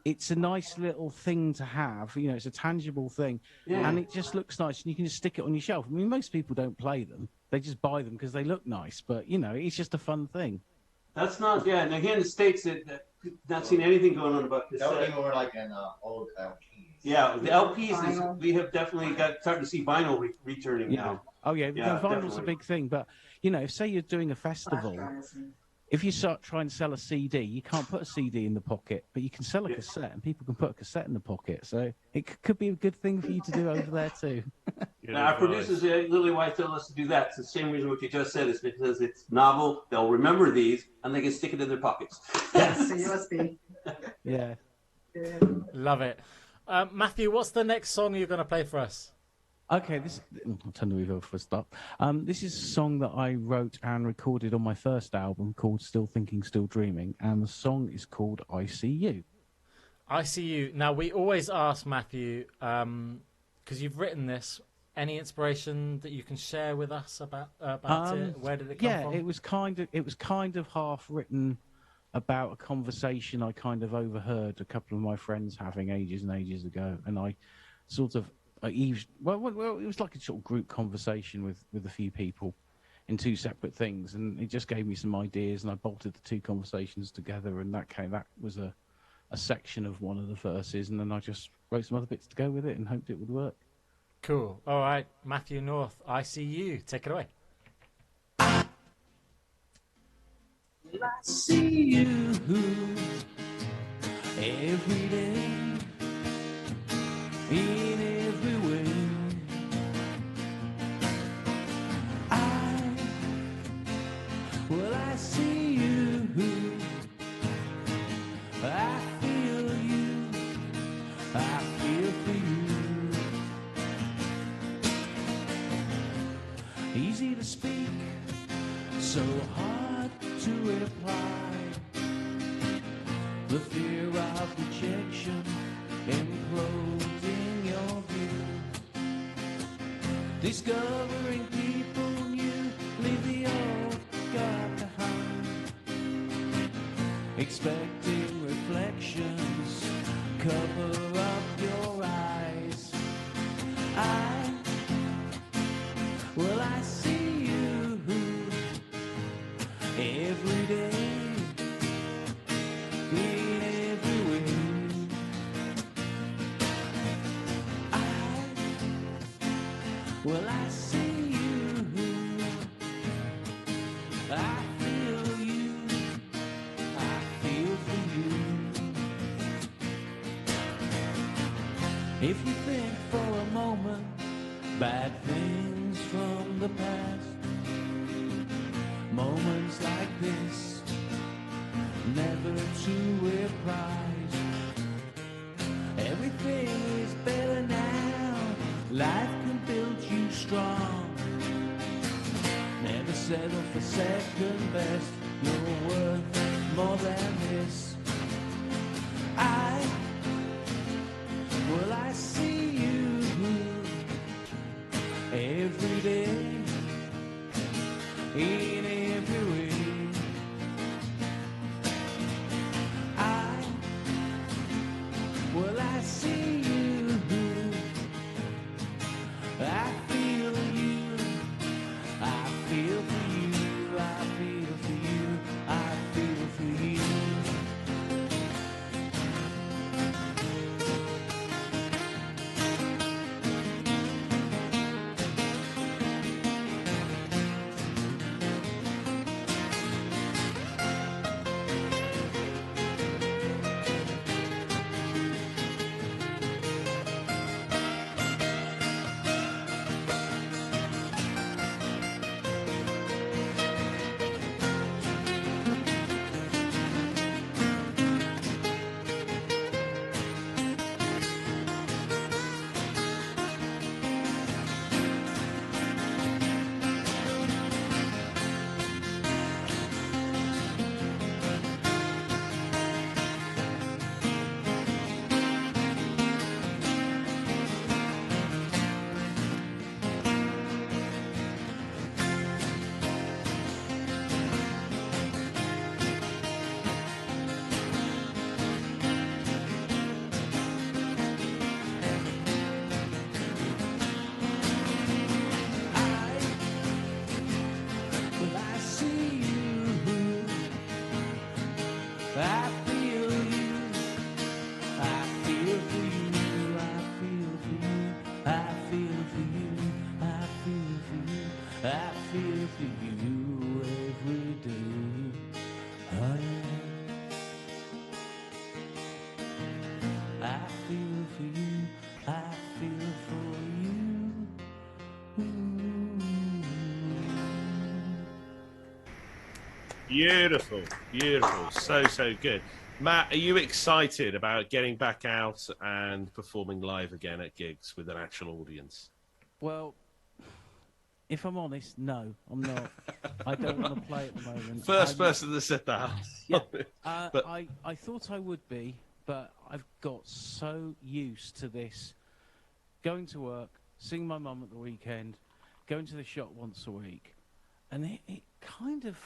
it's a nice little thing to have. It's a tangible thing. Yeah. And it just looks nice. And you can just stick it on your shelf. I mean, most people don't play them. They just buy them because they look nice. But, it's just a fun thing. That's not, and here in the States, not seen anything going on about cassette. That would be more like an old LPs. Yeah, the LPs, we have definitely starting to see vinyl returning now. Oh, yeah, vinyl's a big thing. But, say you're doing a festival, if you start trying to sell a CD, you can't put a CD in the pocket, but you can sell a cassette, and people can put a cassette in the pocket. So it could be a good thing for you to do over there, too. Now, our producers, Lily White, told us to do that. It's the same reason what you just said is because it's novel. They'll remember these, and they can stick it in their pockets. Yes, USB. Yeah. Love it. Matthew, what's the next song you're going to play for us? Okay, I'll turn the reverb for a start. This is a song that I wrote and recorded on my first album called Still Thinking, Still Dreaming, and the song is called I See You. I See You. Now, we always ask Matthew, because you've written this, any inspiration that you can share with us about it? Where did it come from? Yeah, it was kind of half written about a conversation I kind of overheard a couple of my friends having ages and ages ago, and I sort of it was like a sort of group conversation with a few people in two separate things, and it just gave me some ideas, and I bolted the two conversations together, and that was a section of one of the verses, and then I just wrote some other bits to go with it and hoped it would work. Cool. All right, Matthew North, I See You. Take it away. I see you every day, in every way. I see you, I feel you, I feel for you. Easy to speak, so hard to reply. The fear of rejection imploding your view. Discovering people new, leave the old God behind. Expecting reflections, cover up Well, I see you every day, in every way. Well, I see you, I feel you, I feel for you. If you think for a moment bad things from the past, moments like this, never to reprise. Everything is better now, life can build you strong. Never settle for second best, you're worth more than this. Well, I see you every day, in every way. Well, I see you, I feel you, I feel for you, I feel for you, I feel for you. Beautiful, beautiful, so good. Matt, are you excited about getting back out and performing live again at gigs with an actual audience? Well, if I'm honest, no, I'm not. I don't want to play at the moment. First person that said that. Yeah, but I thought I would be, but I've got so used to this. Going to work, seeing my mum at the weekend, going to the shop once a week, and it kind of...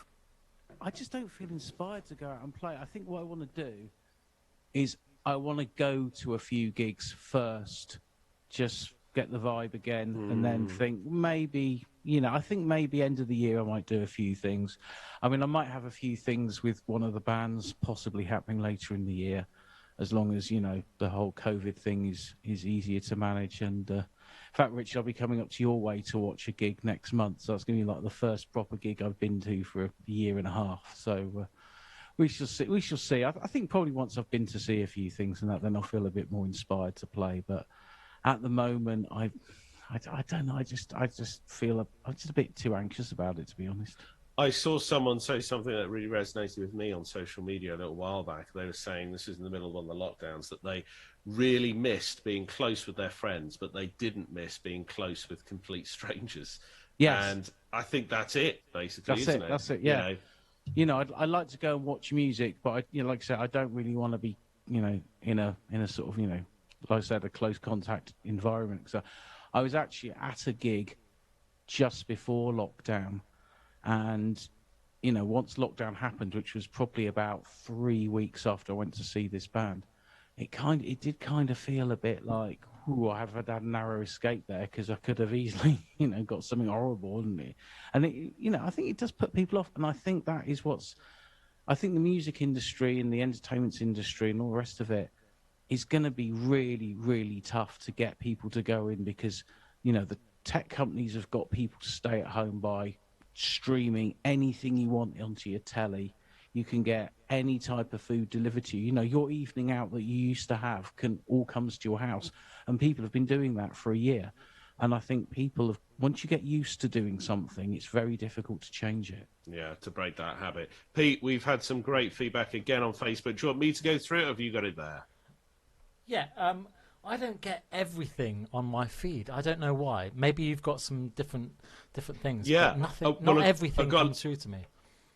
I just don't feel inspired to go out and play. I think what I want to do is I want to go to a few gigs first, just get the vibe again, and then think maybe, I think maybe end of the year I might do a few things. I mean, I might have a few things with one of the bands possibly happening later in the year, as long as, the whole COVID thing is easier to manage. And in fact, Rich, I'll be coming up to your way to watch a gig next month. So it's going to be like the first proper gig I've been to for a year and a half. So we shall see. We shall see. I think probably once I've been to see a few things and that, then I'll feel a bit more inspired to play. But at the moment, I don't know. I just feel I'm just a bit too anxious about it, to be honest. I saw someone say something that really resonated with me on social media a little while back. They were saying, this is in the middle of one of the lockdowns, that they really missed being close with their friends, but they didn't miss being close with complete strangers. Yes. And I think that's it, basically, That's isn't it. it? That's it, yeah. I like to go and watch music, but, like I said, I don't really want to be, in a sort of, like I said, a close contact environment. So I was actually at a gig just before lockdown. And, once lockdown happened, which was probably about 3 weeks after I went to see this band, it did kind of feel a bit like, I have had a narrow escape there because I could have easily, got something horrible, wouldn't it? And I think it does put people off, and I think that is I think the music industry and the entertainment industry and all the rest of it is going to be really, really tough to get people to go in because, the tech companies have got people to stay at home by streaming anything you want onto your telly. You can get any type of food delivered to you. Your evening out that you used to have all comes to your house. And people have been doing that for a year. And I think once you get used to doing something, it's very difficult to change it. Yeah, to break that habit. Pete, we've had some great feedback again on Facebook. Do you want me to go through it, or have you got it there? Yeah, I don't get everything on my feed. I don't know why. Maybe you've got some different things. Yeah. But not everything comes through to me.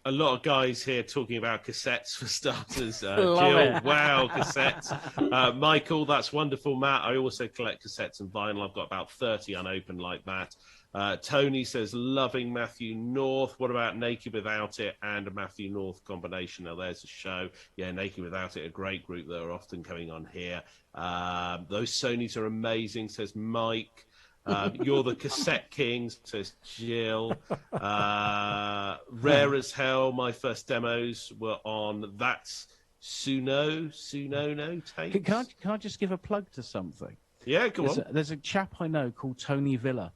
A lot of guys here talking about cassettes for starters. Love Jill, it. wow, cassettes. Michael, that's wonderful. Matt, I also collect cassettes and vinyl. I've got about 30 unopened like that. Tony says, loving Matthew North. What about Naked Without It and a Matthew North combination? Now, there's a show. Yeah, Naked Without It, a great group that are often coming on here. Those Sonys are amazing, says Mike. You're the cassette kings, says Jill. Rare as hell. My first demos were on That's Suno tape. Can I just give a plug to something? Yeah, go on. There's a chap I know called Tony Villa,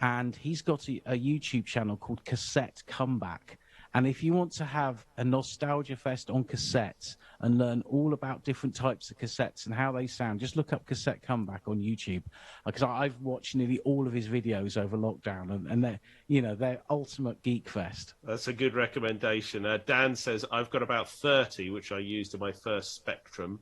and he's got a YouTube channel called Cassette Comeback. And if you want to have a nostalgia fest on cassettes and learn all about different types of cassettes and how they sound, just look up Cassette Comeback on YouTube. Because I've watched nearly all of his videos over lockdown, and they're ultimate geek fest. That's a good recommendation. Dan says, I've got about 30, which I used in my first Spectrum.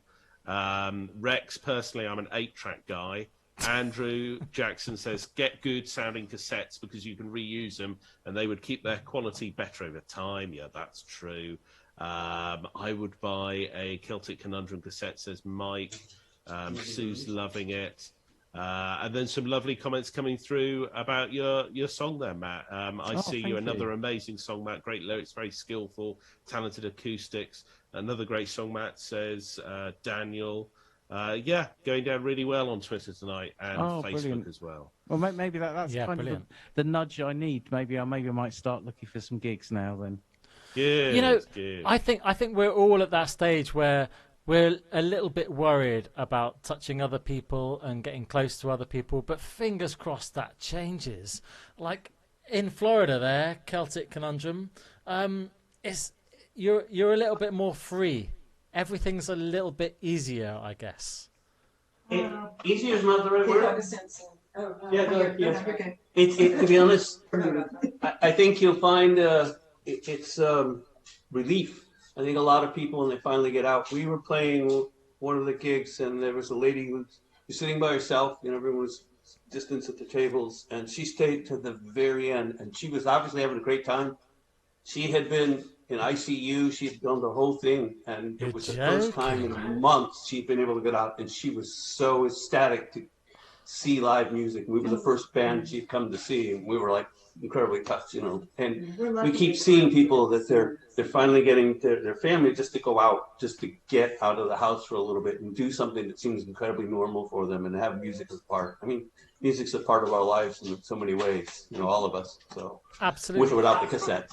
Rex, personally, I'm an 8-track guy. Andrew Jackson says, get good sounding cassettes because you can reuse them and they would keep their quality better over time. Yeah, that's true. I would buy a Celtic Conundrum cassette, says Mike. Sue's loving it. And then some lovely comments coming through about your song there, Matt. I see you. Another amazing song, Matt. Great lyrics, very skillful, talented acoustics. Another great song, Matt, says Daniel. Going down really well on Twitter tonight and Facebook brilliant. as well. Well, maybe that's kind of the nudge I need. Maybe I might start looking for some gigs now then. Good. I think we're all at that stage where we're a little bit worried about touching other people and getting close to other people, but fingers crossed that changes. Like in Florida there, Celtic Conundrum, you're a little bit more free. Everything's a little bit easier, I guess. Easier is not the right word. Yeah, go ahead. Yes. Okay. To be honest, I think you'll find it's relief. I think a lot of people, when they finally get out, we were playing one of the gigs, and there was a lady who was sitting by herself, everyone was distance at the tables, and she stayed to the very end, and she was obviously having a great time. She had been in ICU, she had done the whole thing, and it was the first time in months she'd been able to get out, and she was so ecstatic to see live music. We were the first band she'd come to see, and we were like incredibly touched, And we keep seeing people that they're finally getting their family just to go out, just to get out of the house for a little bit and do something that seems incredibly normal for them, and have music as part. I mean, music's a part of our lives in so many ways, all of us. So absolutely, with or without the cassette.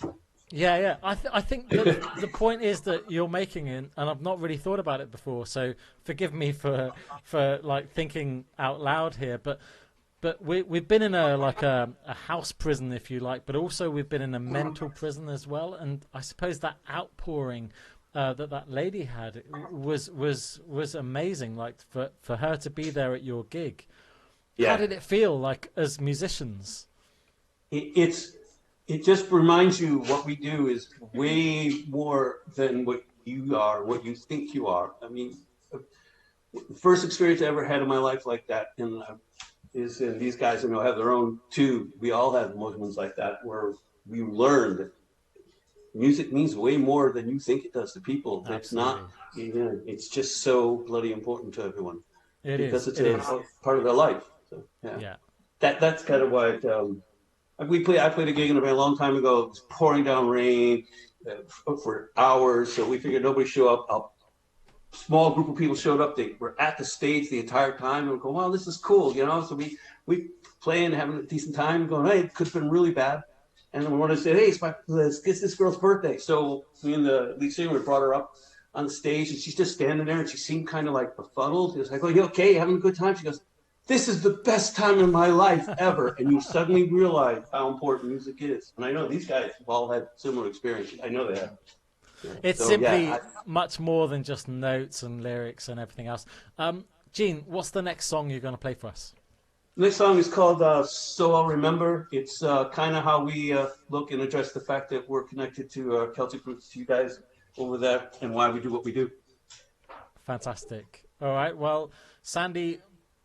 Yeah. I think the point is that you're making it, and I've not really thought about it before. So forgive me for like thinking out loud here, but we've been in a house prison, if you like, but also we've been in a mental prison as well. And I suppose that outpouring that lady had was amazing. Like for her to be there at your gig, how did it feel like as musicians? It just reminds you what we do is way more than what you are, what you think you are. I mean, the first experience I ever had in my life like that is these guys have their own too. We all have moments like that where we learned that music means way more than you think it does to people. It's not, it's just so bloody important to everyone. Because it's a part of their life. So, yeah. That's kind of why I played a gig in a band a long time ago. It was pouring down rain for hours, so we figured nobody show up. I'll small group of people showed up. They were at the stage the entire time, and we go, "Wow, this is cool," you know. So we playing, having a decent time, going, "Hey, it could have been really bad." And then we wanted to say, "Hey, it's this girl's birthday." So me and the lead singer, we brought her up on the stage, and she's just standing there, and she seemed kind of like befuddled. It was like, "Oh, you okay? You having a good time?" She goes, "This is the best time in my life ever." And you suddenly realize how important music is. And I know these guys have all had similar experiences. I know they have. Yeah. It's So, simply yeah, much more than just notes and lyrics and everything else. Gene, what's the next song you're going to play for us? The next song is called So I'll Remember. It's kind of how we look and address the fact that we're connected to Celtic roots, to you guys over there, and why we do what we do. Fantastic. All right. Well, Sandy,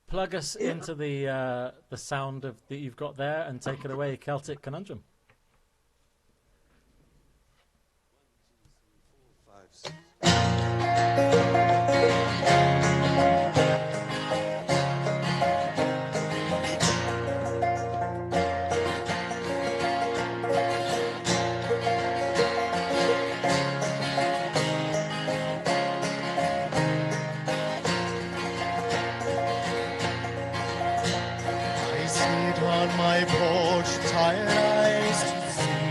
plug us into the sound that you've got there and take it away, Celtic Conundrum. On my porch, tired eyes to see,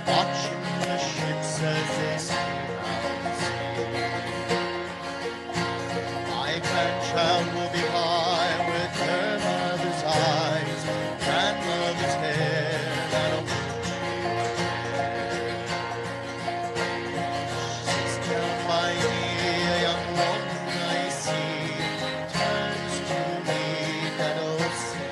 watching the ships as they sail out to sea. My grandchild will be by with her mother's eyes, grandmother's hair that'll sits down by me, a young woman I see, turns to me, that'll see.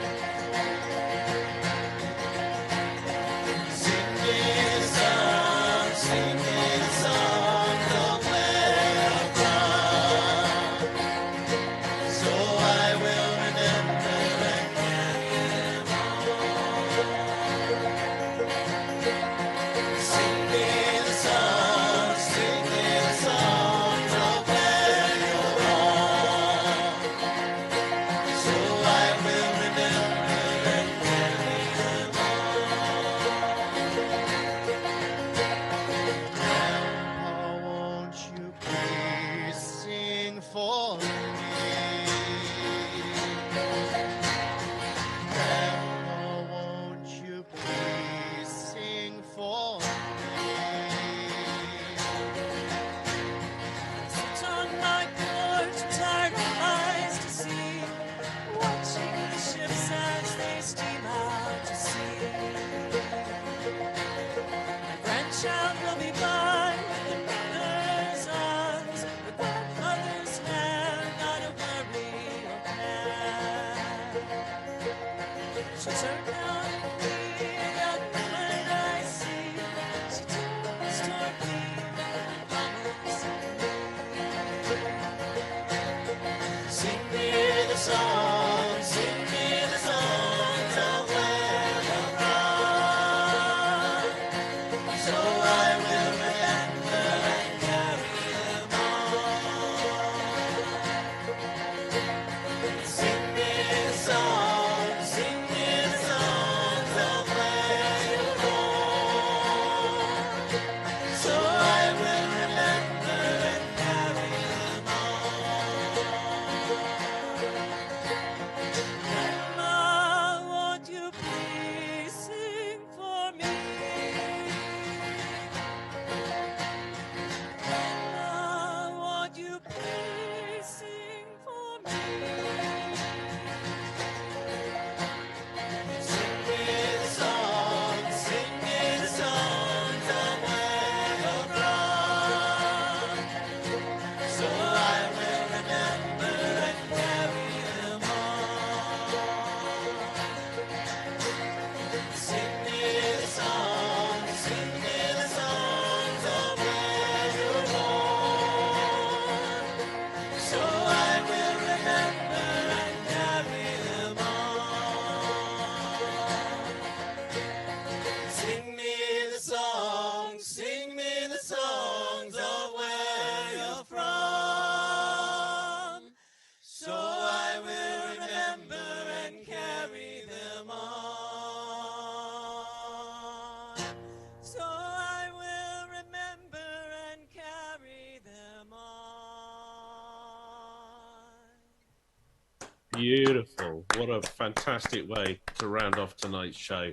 Beautiful. What a fantastic way to round off tonight's show.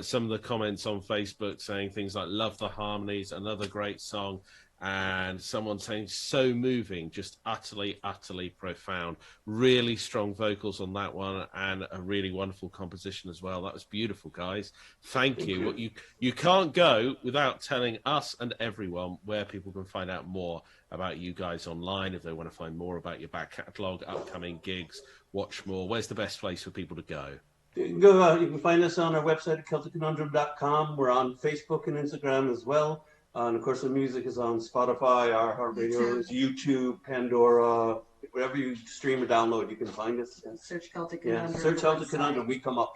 Some of the comments on Facebook saying things like, love the harmonies, another great song. And someone saying, so moving, just utterly, utterly profound. Really strong vocals on that one, and a really wonderful composition as well. That was beautiful, guys. Thank you. What you can't go without telling us and everyone where people can find out more about you guys online, if they want to find more about your back catalogue, upcoming gigs, watch more. Where's the best place for people to go? You can find us on our website at CelticConundrum.com. We're on Facebook and Instagram as well. And of course, the music is on Spotify, iHeartRadio, YouTube, Pandora, wherever you stream or download, you can find us. Search Celtic Conundrum. Yeah, search Celtic Conundrum, we come up.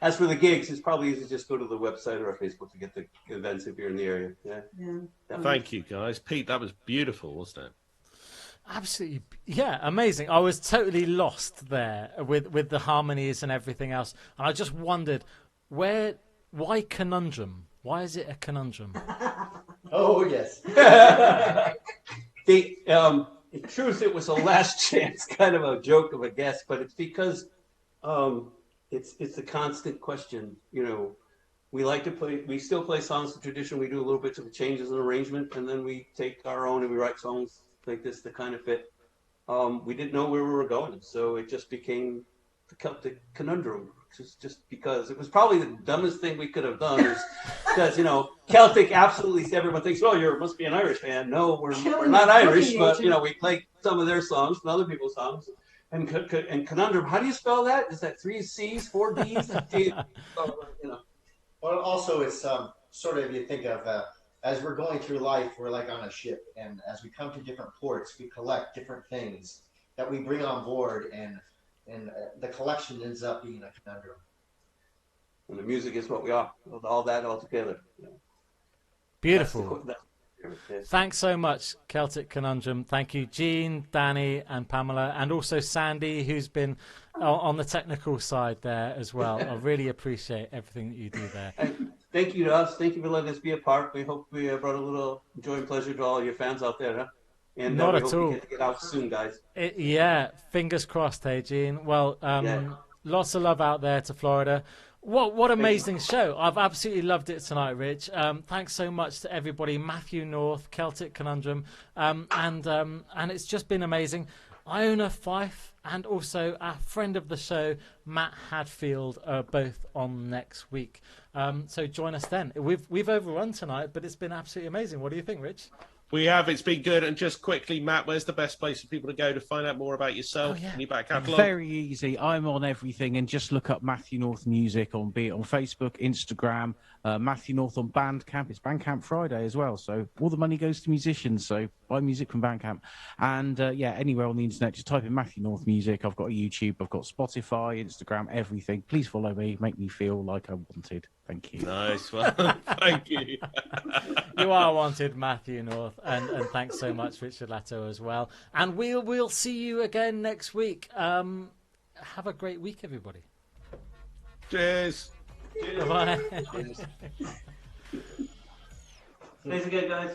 As for the gigs, it's probably easy to just go to the website or our Facebook to get the events if you're in the area. Yeah. Thank you, guys. Pete, that was beautiful, wasn't it? Absolutely, yeah, amazing. I was totally lost there with the harmonies and everything else, and I just wondered why conundrum? Why is it a conundrum? Oh, yes. In truth, it was a last chance, kind of a joke of a guess, but it's because it's a constant question. You know, we still play songs of tradition. We do a little bit of changes in arrangement, and then we take our own and we write songs like this to kind of fit. We didn't know where we were going, so it just became the Celtic Conundrum. Just because it was probably the dumbest thing we could have done, because Celtic, absolutely everyone thinks, oh, you must be an Irish fan. No, we're not Irish, but we play some of their songs and other people's songs. And Conundrum, how do you spell that? Is that 3 C's, 4 D's? Well, also it's sort of, you think of as we're going through life, we're like on a ship, and as we come to different ports, we collect different things that we bring on board, and the collection ends up being a conundrum. And the music is what we are, all that all together. Beautiful. Thanks so much, Celtic Conundrum. Thank you, Jean, Danny, and Pamela, and also Sandy, who's been on the technical side there as well. I really appreciate everything that you do there. And thank you to us. Thank you for letting us be a part. We hope we brought a little joy and pleasure to all your fans out there. Huh? And not we at hope all. We get out soon, guys. Yeah, fingers crossed, hey, Jean. Well, lots of love out there to Florida. What amazing show. I've absolutely loved it tonight, Rich. Thanks so much to everybody. Matthew North, Celtic Conundrum, and it's just been amazing. Iona Fife and also our friend of the show, Matt Hadfield, are both on next week. So join us then. We've overrun tonight, but it's been absolutely amazing. What do you think, Rich? We have. It's been good. And just quickly, Matt, where's the best place for people to go to find out more about yourself and your back catalogue? Very easy. I'm on everything, and just look up Matthew North Music be it on Facebook, Instagram, Matthew North on Bandcamp. It's Bandcamp Friday as well, so all the money goes to musicians. So buy music from Bandcamp, and anywhere on the internet, just type in Matthew North Music. I've got a YouTube, I've got Spotify, Instagram, everything. Please follow me. Make me feel like I wanted. Thank you. Nice one. Thank you. You are wanted, Matthew North, and thanks so much, Richard Latto, as well. And we'll see you again next week. Have a great week, everybody. Cheers. Cheers. Bye. Thanks again, guys.